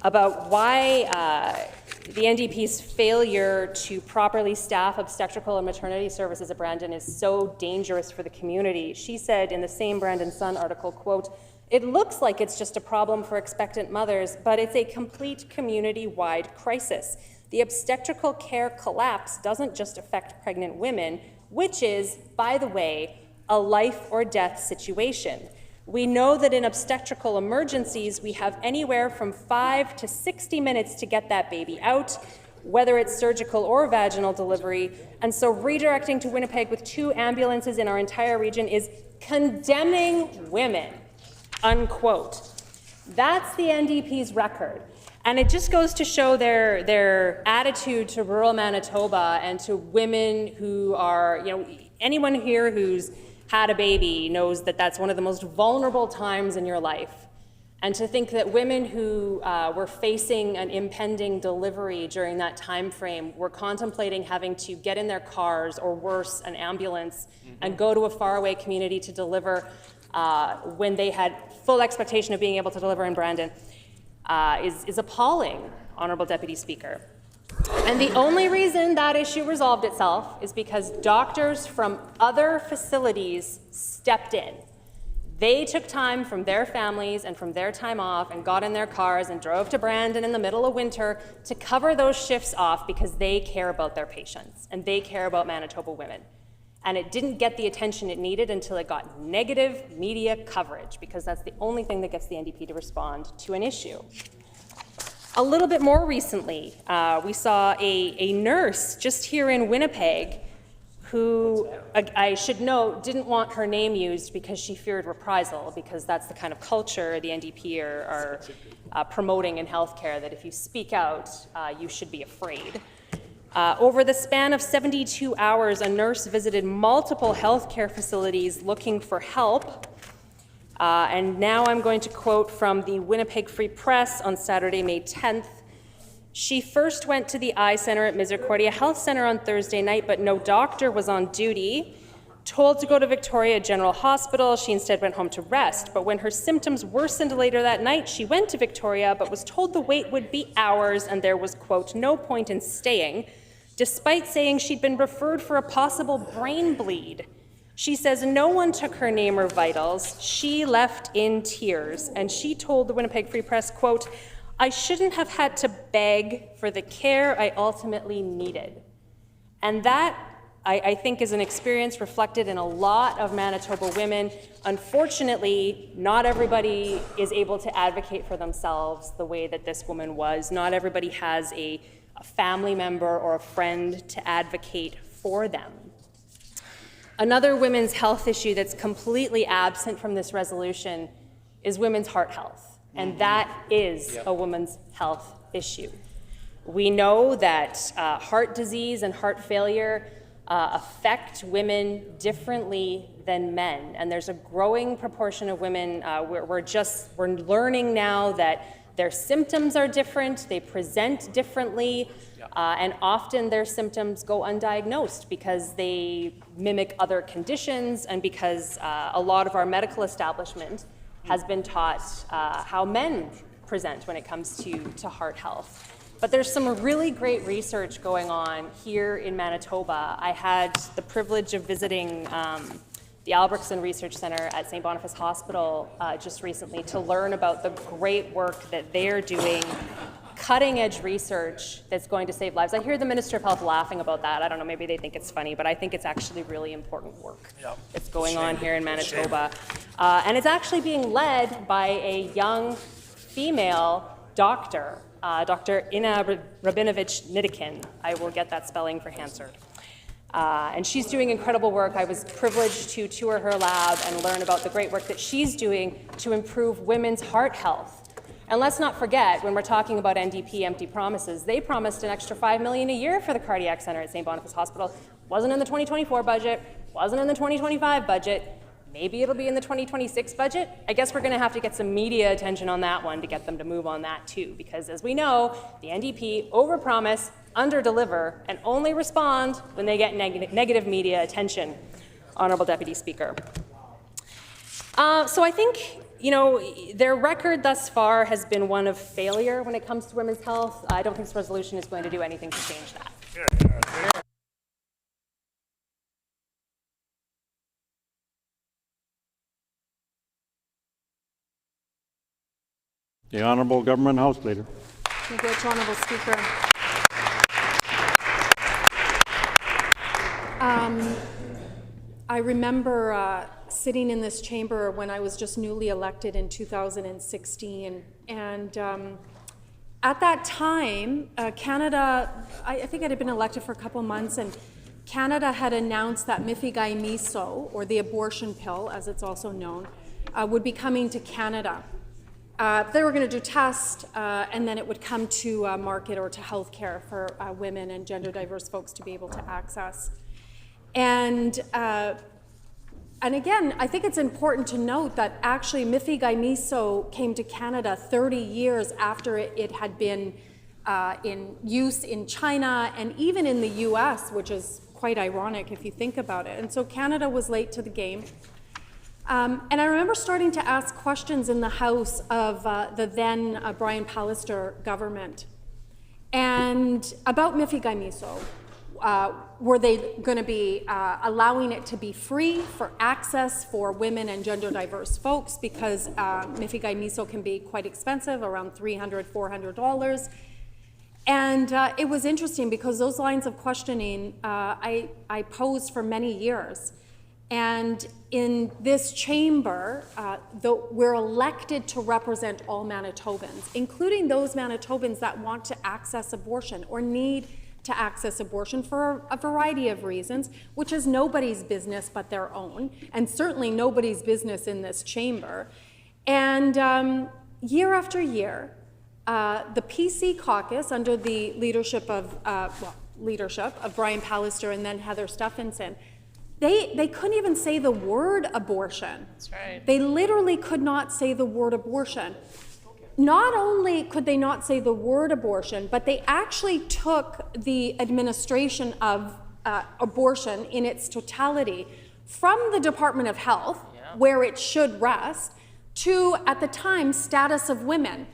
Speaker 5: about why the NDP's failure to properly staff obstetrical and maternity services at Brandon is so dangerous for the community. She said in the same Brandon Sun article, quote, it looks like it's just a problem for expectant mothers, but it's a complete community-wide crisis. The obstetrical care collapse doesn't just affect pregnant women, which is, by the way, a life or death situation. We know that in obstetrical emergencies, we have anywhere from 5 to 60 minutes to get that baby out, whether it's surgical or vaginal delivery. And so redirecting to Winnipeg with 2 ambulances in our entire region is condemning women, unquote. That's the NDP's record. And it just goes to show their attitude to rural Manitoba and to women who are, anyone here who's had a baby knows that that's one of the most vulnerable times in your life. And to think that women who were facing an impending delivery during that time frame were contemplating having to get in their cars, or worse, an ambulance, and go to a faraway community to deliver when they had full expectation of being able to deliver in Brandon is appalling, Honourable Deputy Speaker. And the only reason that issue resolved itself is because doctors from other facilities stepped in. They took time from their families and from their time off and got in their cars and drove to Brandon in the middle of winter to cover those shifts off because they care about their patients and they care about Manitoba women. And it didn't get the attention it needed until it got negative media coverage, because that's the only thing that gets the NDP to respond to an issue. A little bit more recently, we saw a nurse just here in Winnipeg who, I should note, didn't want her name used because she feared reprisal, because that's the kind of culture the NDP are promoting in healthcare, that if you speak out, you should be afraid. Over the span of 72 hours, a nurse visited multiple healthcare facilities looking for help. And now I'm going to quote from the Winnipeg Free Press on Saturday, May 10th. She first went to the eye center at Misericordia Health Center on Thursday night, but no doctor was on duty. Told to go to Victoria General Hospital, she instead went home to rest. But when her symptoms worsened later that night, she went to Victoria, but was told the wait would be hours and there was, quote, no point in staying, despite saying she'd been referred for a possible brain bleed. She says no one took her name or vitals. She left in tears, and she told the Winnipeg Free Press, quote, I shouldn't have had to beg for the care I ultimately needed. And that, I think, is an experience reflected in a lot of Manitoba women. Unfortunately, not everybody is able to advocate for themselves the way that this woman was. Not everybody has a family member or a friend to advocate for them. Another women's health issue that's completely absent from this resolution is women's heart health. And that is a women's health issue. We know that heart disease and heart failure affect women differently than men. And there's a growing proportion of women, we're learning now that their symptoms are different, they present differently, and often their symptoms go undiagnosed because they mimic other conditions and because a lot of our medical establishment has been taught how men present when it comes to heart health. But there's some really great research going on here in Manitoba. I had the privilege of visiting the Albrechtsen Research Center at St. Boniface Hospital just recently to learn about the great work that they're doing, cutting-edge research that's going to save lives. I hear the Minister of Health laughing about that. I don't know, maybe they think it's funny, but I think it's actually really important work that's going on here in Manitoba. And it's actually being led by a young female doctor, Dr. Ina Rabinovich-Nidikin. I will get that spelling for Hansard. And she's doing incredible work. I was privileged to tour her lab and learn about the great work that she's doing to improve women's heart health. And let's not forget, when we're talking about NDP empty promises, they promised an extra $5 million a year for the cardiac center at St. Boniface Hospital. Wasn't in the 2024 budget, wasn't in the 2025 budget. Maybe it'll be in the 2026 budget. I guess we're going to have to get some media attention on that one to get them to move on that too, because as we know, the NDP overpromise, underdeliver, and only respond when they get negative media attention, Honourable Deputy Speaker. So I think, their record thus far has been one of failure when it comes to women's health. I don't think this resolution is going to do anything to change that.
Speaker 1: The Honourable Government House Leader.
Speaker 15: Thank you, Honourable Speaker. I remember sitting in this chamber when I was just newly elected in 2016, and at that time, Canada, I think it had been elected for a couple months, and Canada had announced that mifegai-miso, or the abortion pill, as it's also known, would be coming to Canada. They were going to do tests, and then it would come to market or to healthcare for women and gender diverse folks to be able to access. And again, I think it's important to note that actually mifegai-miso came to Canada 30 years after it had been in use in China and even in the US, which is quite ironic if you think about it. And so Canada was late to the game. And I remember starting to ask questions in the House of the then Brian Pallister government and about mifegai-miso. Were they going to be allowing it to be free for access for women and gender diverse folks, because mifegai-miso can be quite expensive, around $300, $400. And it was interesting because those lines of questioning I posed for many years. And in this chamber, we're elected to represent all Manitobans, including those Manitobans that want to access abortion or need to access abortion for a variety of reasons, which is nobody's business but their own, and certainly nobody's business in this chamber. And year after year, the PC caucus, under the leadership of Brian Pallister and then Heather Stephenson, they couldn't even say the word abortion. That's right. They literally could not say the word abortion. Not only could they not say the word abortion, but they actually took the administration of abortion in its totality from the Department of Health, where it should rest, to, at the time, status of women,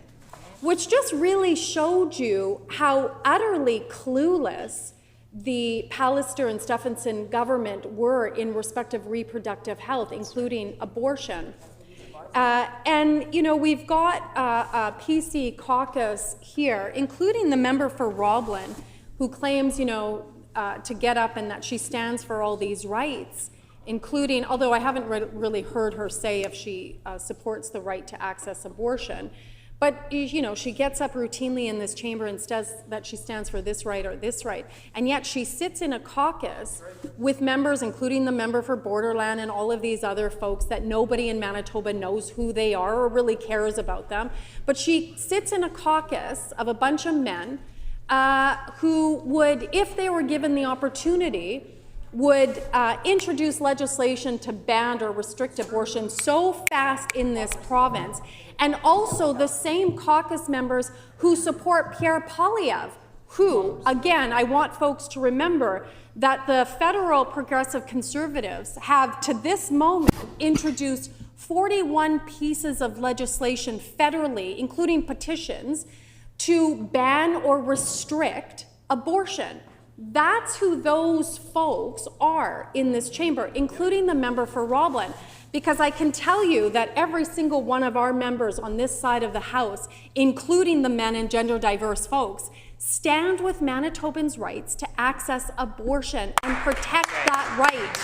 Speaker 15: which just really showed you how utterly clueless the Pallister and Stephenson government were in respect of reproductive health, including abortion. And, you know, we've got a PC caucus here, including the member for Roblin, who claims, you know, to get up and that she stands for all these rights, including, although I haven't really heard her say if she supports the right to access abortion. But, you know, she gets up routinely in this chamber and says that she stands for this right or this right. And yet she sits in a caucus with members, including the member for Borderland and all of these other folks that nobody in Manitoba knows who they are or really cares about them. But she sits in a caucus of a bunch of men who would, if they were given the opportunity, would introduce legislation to ban or restrict abortion so fast in this province. And also the same caucus members who support Pierre Poilievre, who, again, I want folks to remember that the federal progressive conservatives have, to this moment, introduced 41 pieces of legislation federally, including petitions, to ban or restrict abortion. That's who those folks are in this chamber, including the member for Roblin. Because I can tell you that every single one of our members on this side of the House, including the men and gender diverse folks, stand with Manitobans' rights to access abortion and protect that right.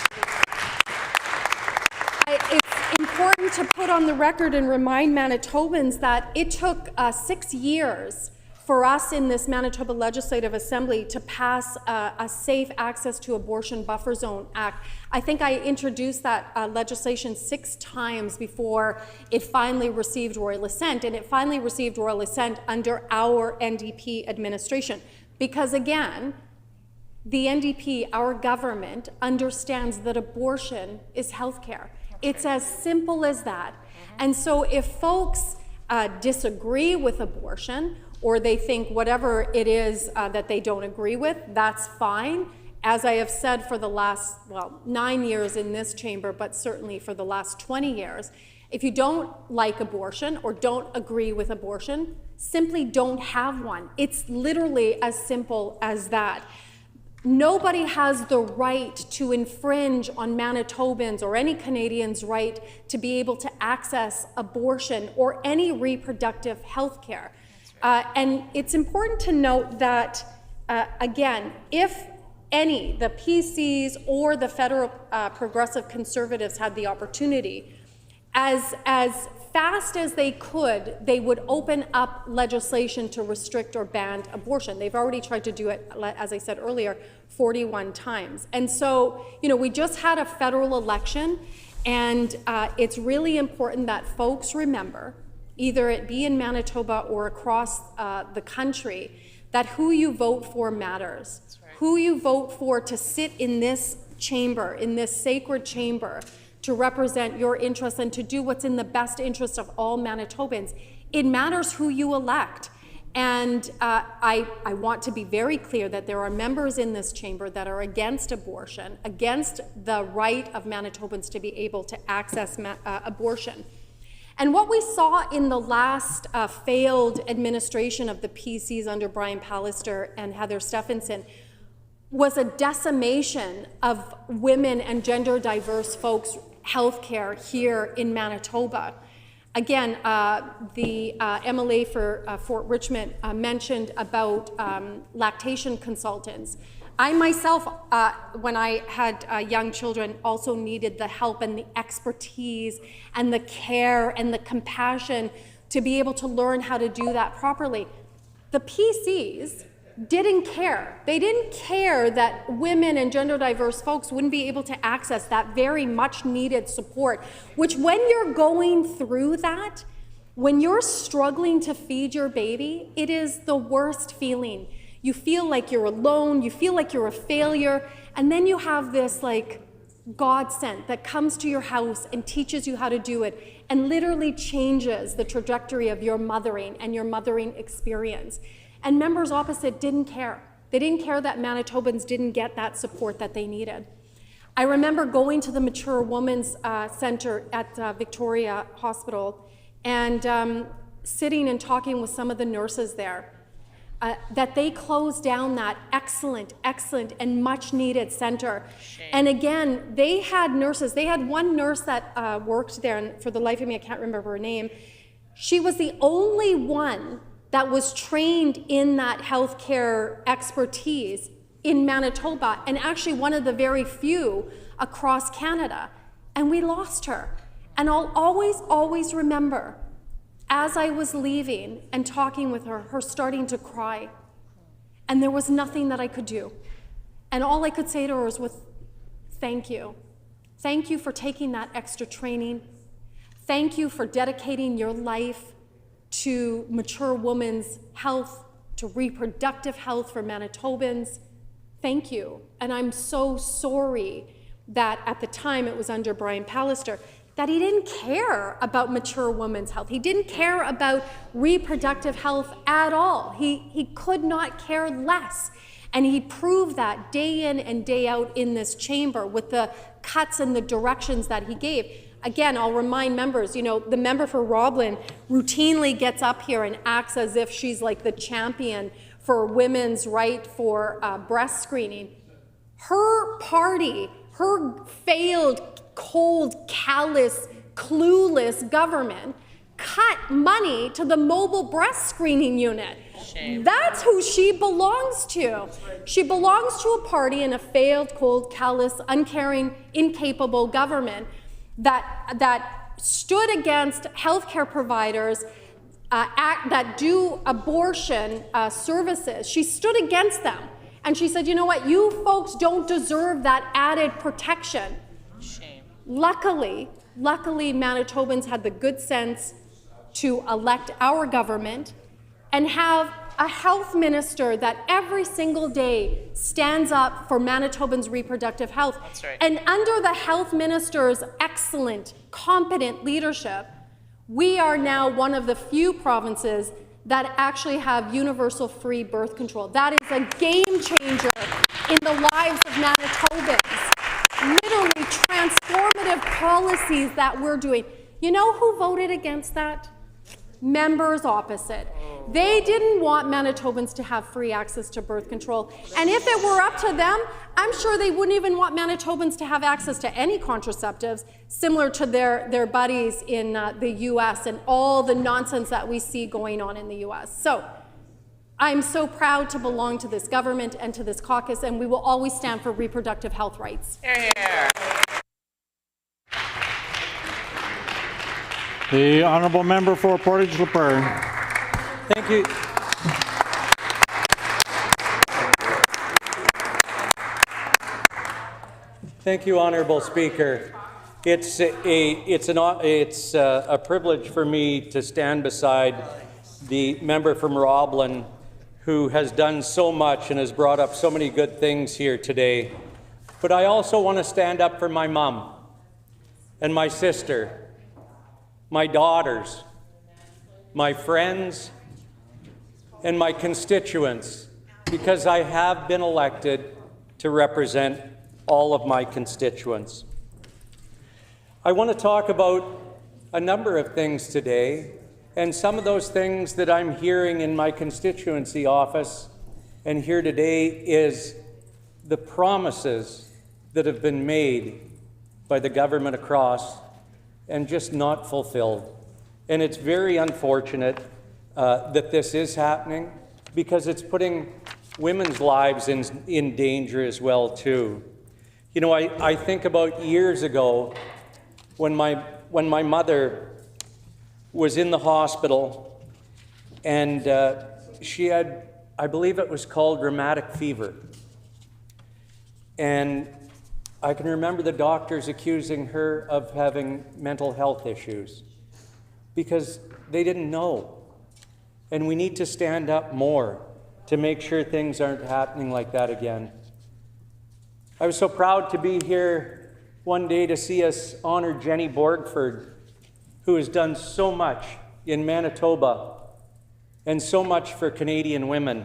Speaker 15: It's important to put on the record and remind Manitobans that it took 6 years for us in this Manitoba Legislative Assembly to pass a Safe Access to Abortion Buffer Zone Act. I think I introduced that legislation 6 times before it finally received royal assent, and it finally received royal assent under our NDP administration. Because again, the NDP, our government, understands that abortion is healthcare. It's as simple as that. And so if folks disagree with abortion, or they think whatever it is that they don't agree with, that's fine. As I have said for the last, 9 years in this chamber, but certainly for the last 20 years, if you don't like abortion or don't agree with abortion, simply don't have one. It's literally as simple as that. Nobody has the right to infringe on Manitobans or any Canadian's right to be able to access abortion or any reproductive health care. And it's important to note that, again, if the PCs or the federal progressive conservatives had the opportunity, as fast as they could, they would open up legislation to restrict or ban abortion. They've already tried to do it, as I said earlier, 41 times. And so, we just had a federal election, and it's really important that folks remember, either it be in Manitoba or across the country, that who you vote for matters. Right. Who you vote for to sit in this chamber, in this sacred chamber, to represent your interests and to do what's in the best interest of all Manitobans. It matters who you elect. And I want to be very clear that there are members in this chamber that are against abortion, against the right of Manitobans to be able to access abortion. And what we saw in the last failed administration of the PCs under Brian Pallister and Heather Stephenson was a decimation of women and gender diverse folks' healthcare here in Manitoba. Again, the MLA for Fort Richmond mentioned about lactation consultants. I myself, when I had young children, also needed the help and the expertise and the care and the compassion to be able to learn how to do that properly. The PCs didn't care. They didn't care that women and gender diverse folks wouldn't be able to access that very much needed support, which when you're going through that, when you're struggling to feed your baby, it is the worst feeling. You feel like you're alone, you feel like you're a failure, and then you have this like godsend that comes to your house and teaches you how to do it and literally changes the trajectory of your mothering and your mothering experience. And members opposite didn't care. They didn't care that Manitobans didn't get that support that they needed. I remember going to the Mature Women's Center at Victoria Hospital and sitting and talking with some of the nurses there, that they closed down that excellent and much needed center. Shame. And again, they had nurses. They had one nurse that worked there, and for the life of me, I can't remember her name. She was the only one that was trained in that healthcare expertise in Manitoba, and actually one of the very few across Canada. And we lost her. And I'll always remember, as I was leaving and talking with her, her starting to cry. And there was nothing that I could do. And all I could say to her was, thank you. Thank you for taking that extra training. Thank you for dedicating your life to mature women's health, to reproductive health for Manitobans. Thank you. And I'm so sorry that at the time it was under Brian Pallister, that he didn't care about mature women's health. He didn't care about reproductive health at all. He could not care less. And he proved that day in and day out in this chamber with the cuts and the directions that he gave. Again, I'll remind members, the member for Roblin routinely gets up here and acts as if she's like the champion for women's right for breast screening. Her party, her failed, cold, callous, clueless government cut money to the mobile breast screening unit. Shame. That's who she belongs to. She belongs to a party in a failed, cold, callous, uncaring, incapable government that stood against healthcare providers that do abortion services. She stood against them. And she said, you know what, you folks don't deserve that added protection. Shame. Luckily, Manitobans had the good sense to elect our government and have a health minister that every single day stands up for Manitobans' reproductive health. That's right. And under the health minister's excellent, competent leadership, we are now one of the few provinces that actually have universal free birth control. That is a game changer in the lives of Manitobans. Literally transformative policies that we're doing. You know who voted against that? Members opposite. They didn't want Manitobans to have free access to birth control. And if it were up to them, I'm sure they wouldn't even want Manitobans to have access to any contraceptives, similar to their buddies in the US and all the nonsense that we see going on in the US. So I'm so proud to belong to this government and to this caucus, and we will always stand for reproductive health rights.
Speaker 1: The honourable member for Portage La Prairie.
Speaker 16: Thank you. Thank you, Honourable Speaker. It's a privilege for me to stand beside the member from Roblin, who has done so much and has brought up so many good things here today. But I also want to stand up for my mom and my sister, my daughters, my friends, and my constituents, because I have been elected to represent all of my constituents. I want to talk about a number of things today, and some of those things that I'm hearing in my constituency office and here today is the promises that have been made by the government across and just not fulfilled. And it's very unfortunate that this is happening, because it's putting women's lives in danger as well too. You know, I think about years ago when my mother was in the hospital, and she had, I believe it was called rheumatic fever. And I can remember the doctors accusing her of having mental health issues because they didn't know. And we need to stand up more to make sure things aren't happening like that again. I was so proud to be here one day to see us honor Jenny Borgford, who has done so much in Manitoba and so much for Canadian women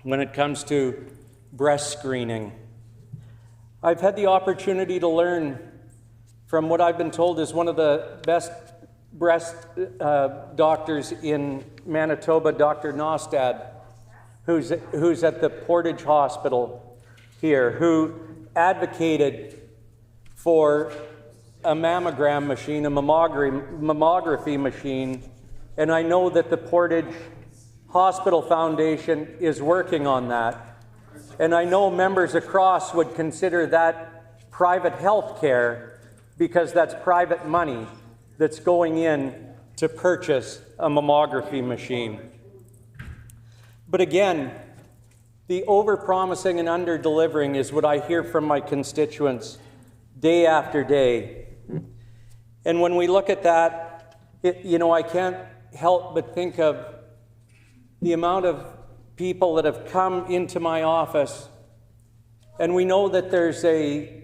Speaker 16: when it comes to breast screening. I've had the opportunity to learn from what I've been told is one of the best breast doctors in Manitoba, Dr. Nostad, who's at the Portage Hospital here, who advocated for a mammogram machine, a mammography machine, and I know that the Portage Hospital Foundation is working on that. And I know members across would consider that private health care because that's private money that's going in to purchase a mammography machine. But again, the over-promising and under-delivering is what I hear from my constituents day after day. And when we look at that, I can't help but think of the amount of people that have come into my office, and we know that there's a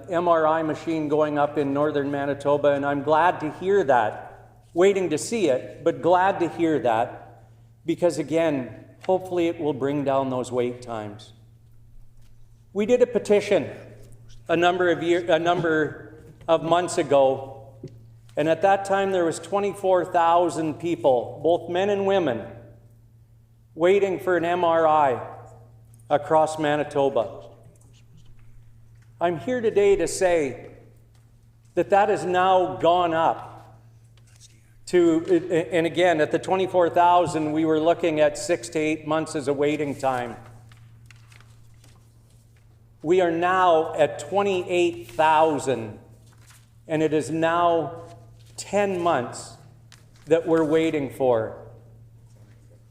Speaker 16: MRI machine going up in northern Manitoba, and I'm glad to hear that, waiting to see it, but glad to hear that, because again, hopefully it will bring down those wait times. We did a petition a number of months ago, and at that time there was 24,000 people, both men and women, waiting for an MRI across Manitoba. I'm here today to say that has now gone up to, and again, at the 24,000, we were looking at 6 to 8 months as a waiting time. We are now at 28,000, and it is now 10 months that we're waiting for.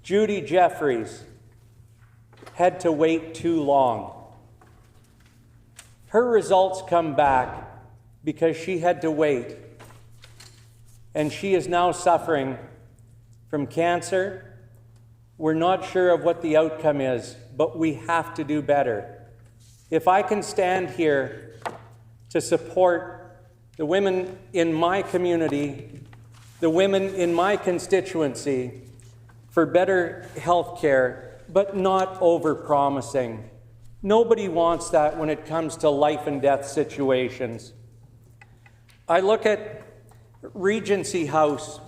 Speaker 16: Judy Jeffries had to wait too long. Her results come back because she had to wait. And she is now suffering from cancer. We're not sure of what the outcome is, but we have to do better. If I can stand here to support the women in my community, the women in my constituency, for better health care, but not over-promising. Nobody wants that when it comes to life and death situations. I look at Regency House,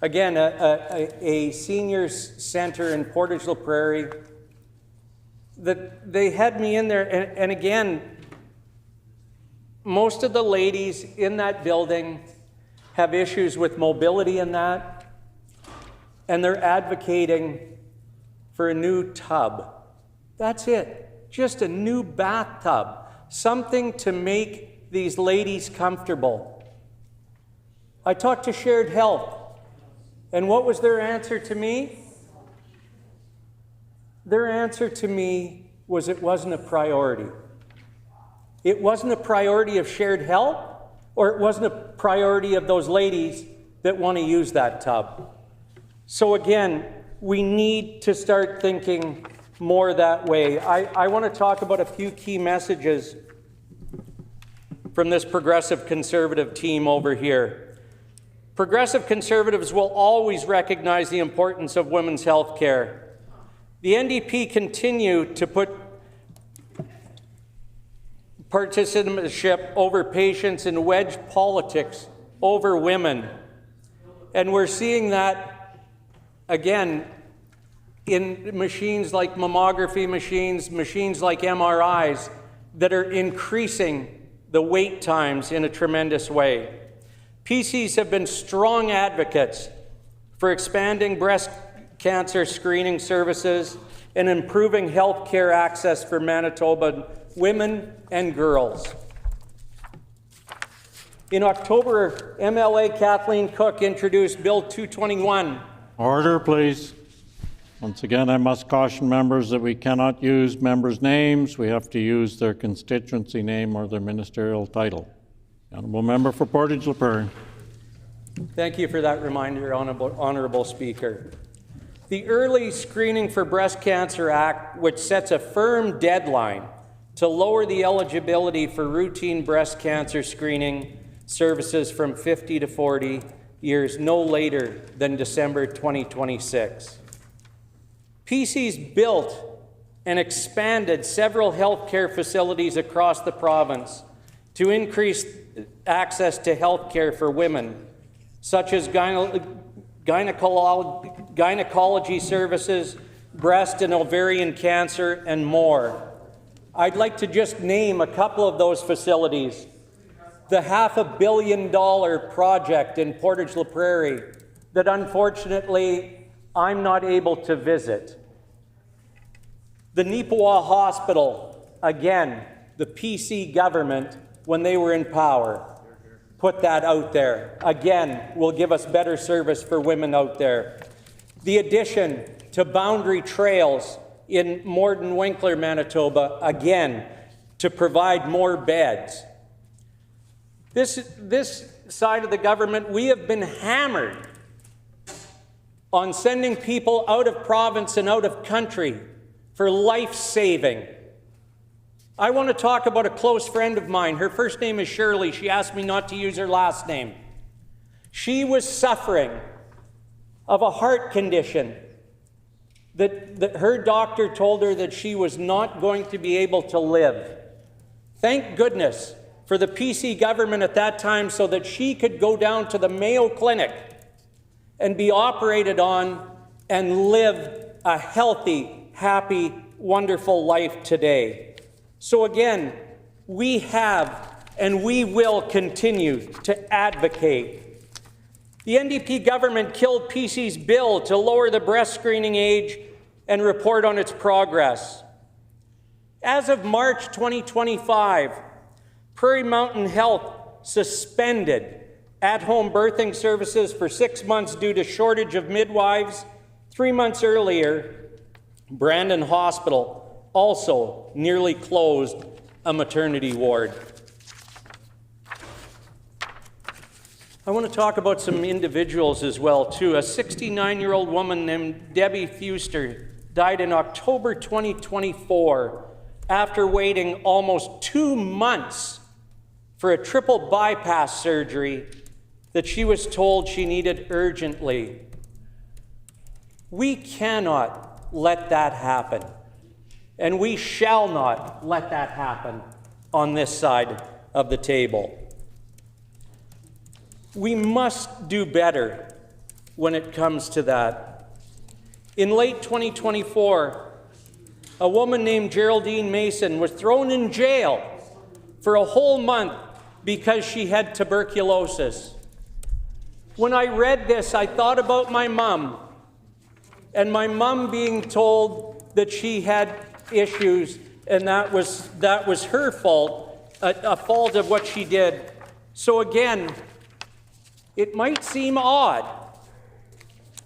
Speaker 16: again, a seniors center in Portage La Prairie, that they had me in there, and again, most of the ladies in that building have issues with mobility and that, and they're advocating for a new tub. That's it. Just a new bathtub. Something to make these ladies comfortable. I talked to Shared Health, and what was their answer to me? Their answer to me was it wasn't a priority. It wasn't a priority of Shared Health, or it wasn't a priority of those ladies that want to use that tub. So again, we need to start thinking more that way. I want to talk about a few key messages from this Progressive Conservative team over here. Progressive Conservatives will always recognize the importance of women's health care. The NDP continue to put partisanship over patients and wedge politics over women. And we're seeing that, again, in machines like mammography machines, machines like MRIs, that are increasing the wait times in a tremendous way. PCs have been strong advocates for expanding breast cancer screening services and improving health care access for Manitoban women and girls. In October, MLA Kathleen Cook introduced Bill 221.
Speaker 1: Order, please. Once again, I must caution members that we cannot use members' names. We have to use their constituency name or their ministerial title. Honourable Member for Portage La Prairie.
Speaker 16: Thank you for that reminder, Honourable Speaker. The Early Screening for Breast Cancer Act, which sets a firm deadline to lower the eligibility for routine breast cancer screening services from 50 to 40 years, no later than December 2026. PC's built and expanded several healthcare facilities across the province to increase access to healthcare for women, such as gynecology services, breast and ovarian cancer, and more. I'd like to just name a couple of those facilities. The $500 million project in Portage La Prairie that unfortunately I'm not able to visit. The Neepawa Hospital, again, the PC government, when they were in power, put that out there. Again, will give us better service for women out there. The addition to Boundary Trails in Morden-Winkler, Manitoba, again, to provide more beds. This side of the government, we have been hammered on sending people out of province and out of country for life-saving. I want to talk about a close friend of mine. Her first name is Shirley. She asked me not to use her last name. She was suffering of a heart condition that her doctor told her that she was not going to be able to live. Thank goodness for the PC government at that time so that she could go down to the Mayo Clinic and be operated on and live a healthy, happy, wonderful life today. So again, we have and we will continue to advocate. The NDP government killed PC's bill to lower the breast screening age and report on its progress. As of March 2025, Prairie Mountain Health suspended at-home birthing services for 6 months due to shortage of midwives. 3 months earlier, Brandon Hospital also nearly closed a maternity ward. I want to talk about some individuals as well, too. A 69-year-old woman named Debbie Fuster died in October 2024 after waiting almost 2 months for a triple bypass surgery that she was told she needed urgently. We cannot let that happen, and we shall not let that happen on this side of the table. We must do better when it comes to that. In late 2024, a woman named Geraldine Mason was thrown in jail for a whole month because she had tuberculosis. When I read this, I thought about my mom and my mom being told that she had issues and that was her fault, a fault of what she did. So again, it might seem odd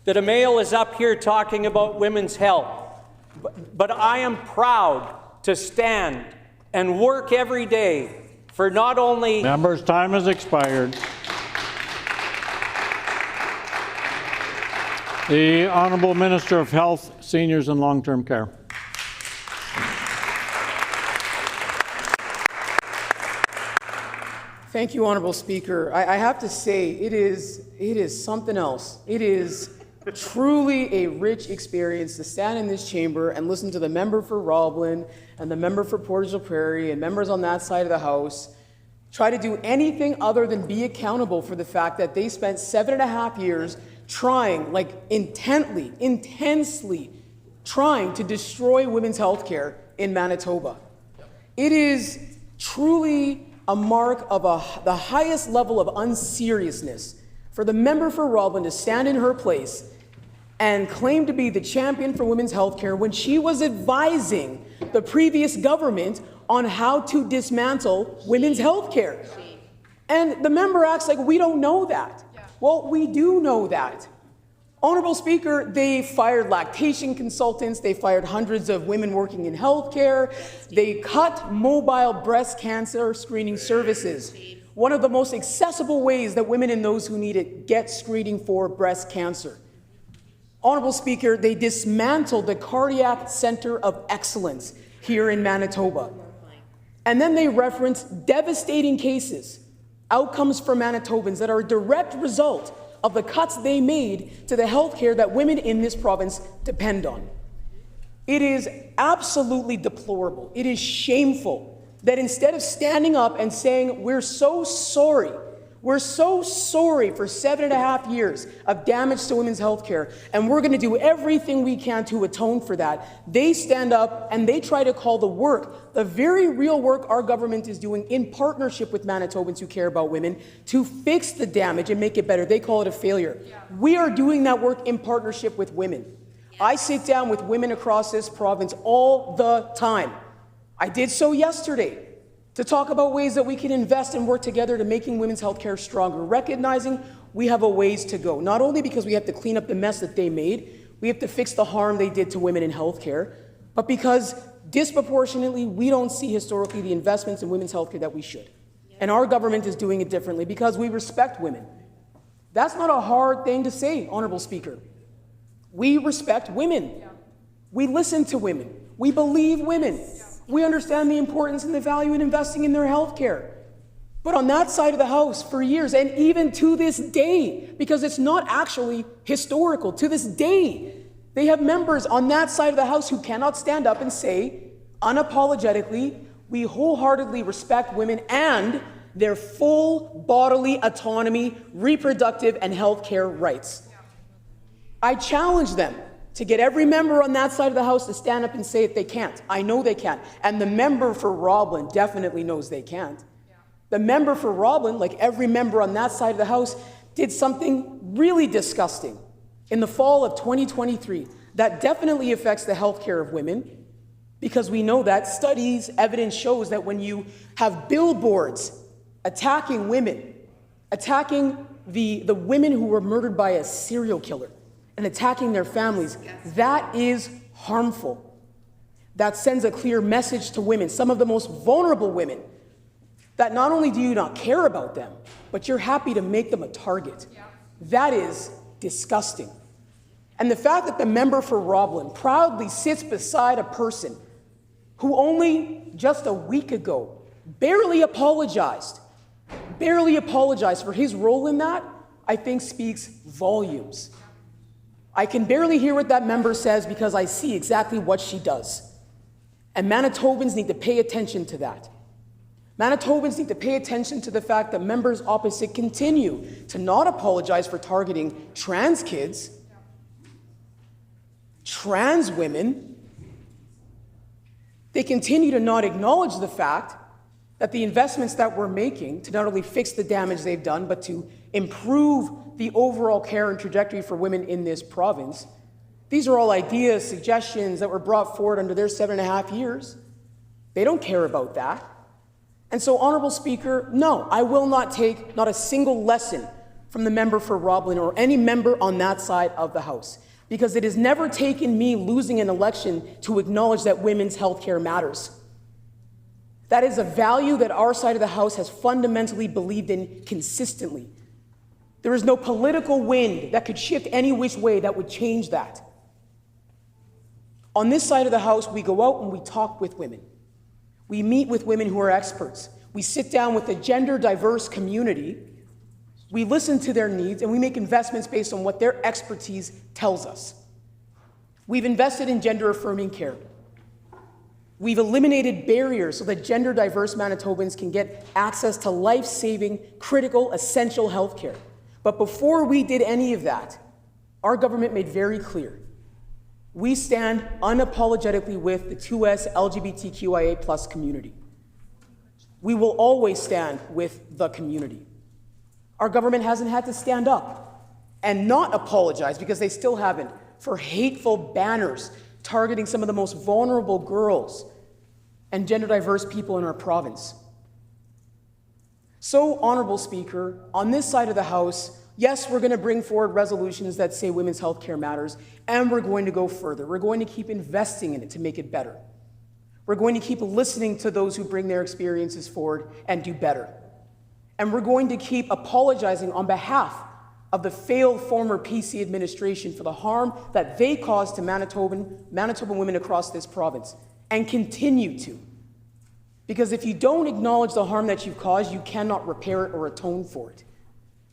Speaker 16: that a male is up here talking about women's health, but I am proud to stand and work every day for not only...
Speaker 1: Members, time has expired. The Honourable Minister of Health, Seniors and Long-Term Care.
Speaker 17: Thank you, Honourable Speaker. I have to say, it is something else. It is truly a rich experience to stand in this chamber and listen to the member for Roblin and the member for Portage Prairie and members on that side of the House try to do anything other than be accountable for the fact that they spent 7.5 years trying, like intensely trying to destroy women's health care in Manitoba. It is truly a mark of the highest level of unseriousness for the member for Roblin to stand in her place and claim to be the champion for women's health care when she was advising the previous government on how to dismantle women's health care. And the member acts like we don't know that. Well, we do know that. Honourable Speaker, they fired lactation consultants, they fired hundreds of women working in healthcare, they cut mobile breast cancer screening services, one of the most accessible ways that women and those who need it get screening for breast cancer. Honourable Speaker, they dismantled the Cardiac Centre of Excellence here in Manitoba. And then they reference devastating cases, outcomes for Manitobans that are a direct result of the cuts they made to the health care that women in this province depend on. It is absolutely deplorable. It is shameful that instead of standing up and saying, we're so sorry for 7.5 years of damage to women's health care, and we're going to do everything we can to atone for that, they stand up and they try to call the very real work our government is doing in partnership with Manitobans who care about women to fix the damage and make it better. They call it a failure. We are doing that work in partnership with women. I sit down with women across this province all the time. I did so yesterday to talk about ways that we can invest and work together to making women's health care stronger, recognizing we have a ways to go, not only because we have to clean up the mess that they made, we have to fix the harm they did to women in health care, but because disproportionately we don't see historically the investments in women's health care that we should. And our government is doing it differently because we respect women. That's not a hard thing to say, Honourable Speaker. We respect women. We listen to women. We believe women. We understand the importance and the value in investing in their health care. But on that side of the House, for years, and even to this day, because it's not actually historical, to this day, they have members on that side of the House who cannot stand up and say, unapologetically, we wholeheartedly respect women and their full bodily autonomy, reproductive, and health care rights. I challenge them to get every member on that side of the House to stand up and say that they can't. I know they can't. And the member for Roblin definitely knows they can't. The member for Roblin, like every member on that side of the House, did something really disgusting in the fall of 2023 that definitely affects the health care of women, because we know that studies, evidence shows that when you have billboards attacking women, attacking the women who were murdered by a serial killer, and attacking their families, that is harmful. That sends a clear message to women, some of the most vulnerable women, that not only do you not care about them, but you're happy to make them a target. That is disgusting. And the fact that the member for Roblin proudly sits beside a person who only just a week ago barely apologized for his role in that, I think speaks volumes. I can barely hear what that member says because I see exactly what she does. And Manitobans need to pay attention to that. Manitobans need to pay attention to the fact that members opposite continue to not apologize for targeting trans kids, trans women. They continue to not acknowledge the fact that the investments that we're making to not only fix the damage they've done, but to improve the overall care and trajectory for women in this province, These are all ideas, suggestions that were brought forward under their 7.5 years. They don't care about that. And so, Honorable Speaker, no, I will not take not a single lesson from the member for Roblin or any member on that side of the House, because it has never taken me losing an election to acknowledge that women's health care matters. That is a value that our side of the House has fundamentally believed in consistently. There is no political wind that could shift any which way that would change that. On this side of the House, we go out and we talk with women. We meet with women who are experts. We sit down with the gender diverse community. We listen to their needs and we make investments based on what their expertise tells us. We've invested in gender affirming care. We've eliminated barriers so that gender diverse Manitobans can get access to life-saving, critical, essential health care. But before we did any of that, our government made very clear, we stand unapologetically with the 2S LGBTQIA+ community. We will always stand with the community. Our government hasn't had to stand up and not apologize, because they still haven't, for hateful banners targeting some of the most vulnerable girls and gender diverse people in our province. So, Honorable Speaker, on this side of the House, yes, we're going to bring forward resolutions that say women's health care matters, and we're going to go further. We're going to keep investing in it to make it better. We're going to keep listening to those who bring their experiences forward and do better. And we're going to keep apologizing on behalf of the failed former PC administration for the harm that they caused to Manitoban women across this province, and continue to. Because if you don't acknowledge the harm that you've caused, you cannot repair it or atone for it.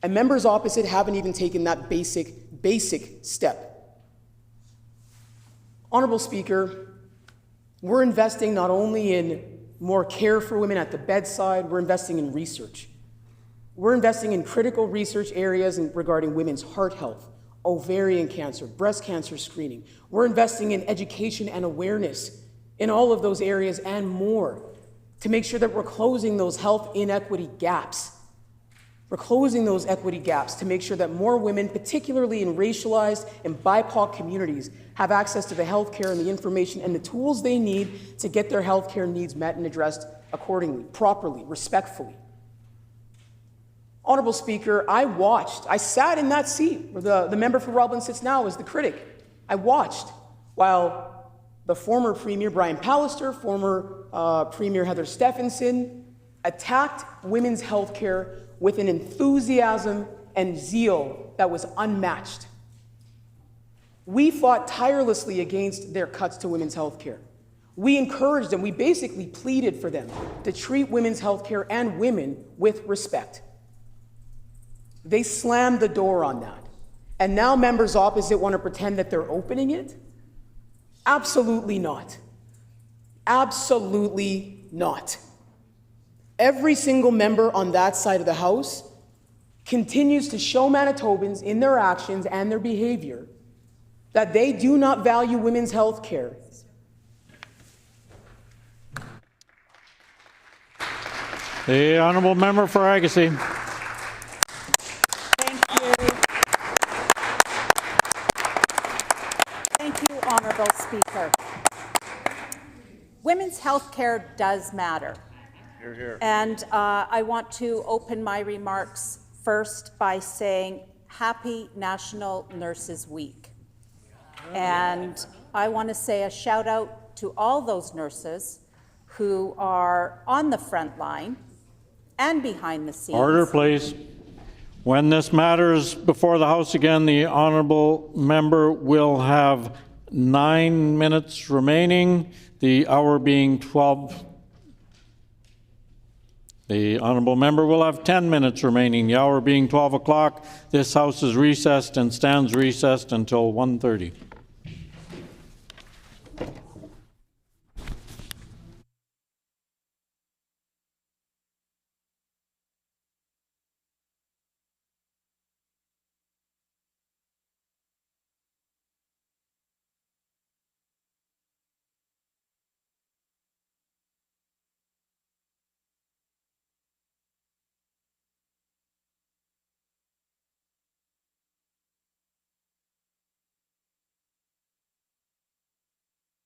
Speaker 17: And members opposite haven't even taken that basic step. Honorable Speaker, we're investing not only in more care for women at the bedside, we're investing in research. We're investing in critical research areas regarding women's heart health, ovarian cancer, breast cancer screening. We're investing in education and awareness in all of those areas and more to make sure that we're closing those health inequity gaps. We're closing those equity gaps to make sure that more women, particularly in racialized and BIPOC communities, have access to the health care and the information and the tools they need to get their health care needs met and addressed accordingly, properly, respectfully. Honorable Speaker, I sat in that seat where the member for Roblin sits now as the critic. I watched while the former Premier Brian Pallister, former Premier Heather Stephenson attacked women's health care with an enthusiasm and zeal that was unmatched. We fought tirelessly against their cuts to women's health care. We encouraged them, we basically pleaded for them to treat women's health care and women with respect. They slammed the door on that. And now members opposite want to pretend that they're opening it? Absolutely not. Absolutely not. Every single member on that side of the House continues to show Manitobans in their actions and their behavior that they do not value women's health care.
Speaker 1: The honourable member for Agassiz.
Speaker 13: Honorable Speaker. Women's health care does matter.
Speaker 8: Hear, hear.
Speaker 13: And I want to open my remarks first by saying Happy National Nurses Week. And I want to say a shout out to all those nurses who are on the front line and behind the scenes.
Speaker 1: Order, please. When this matter is before the House again, the honourable member will have 9 minutes remaining, the hour being 12. The honourable member will have 10 minutes remaining, the hour being 12 o'clock. This House is recessed and stands recessed until 1:30.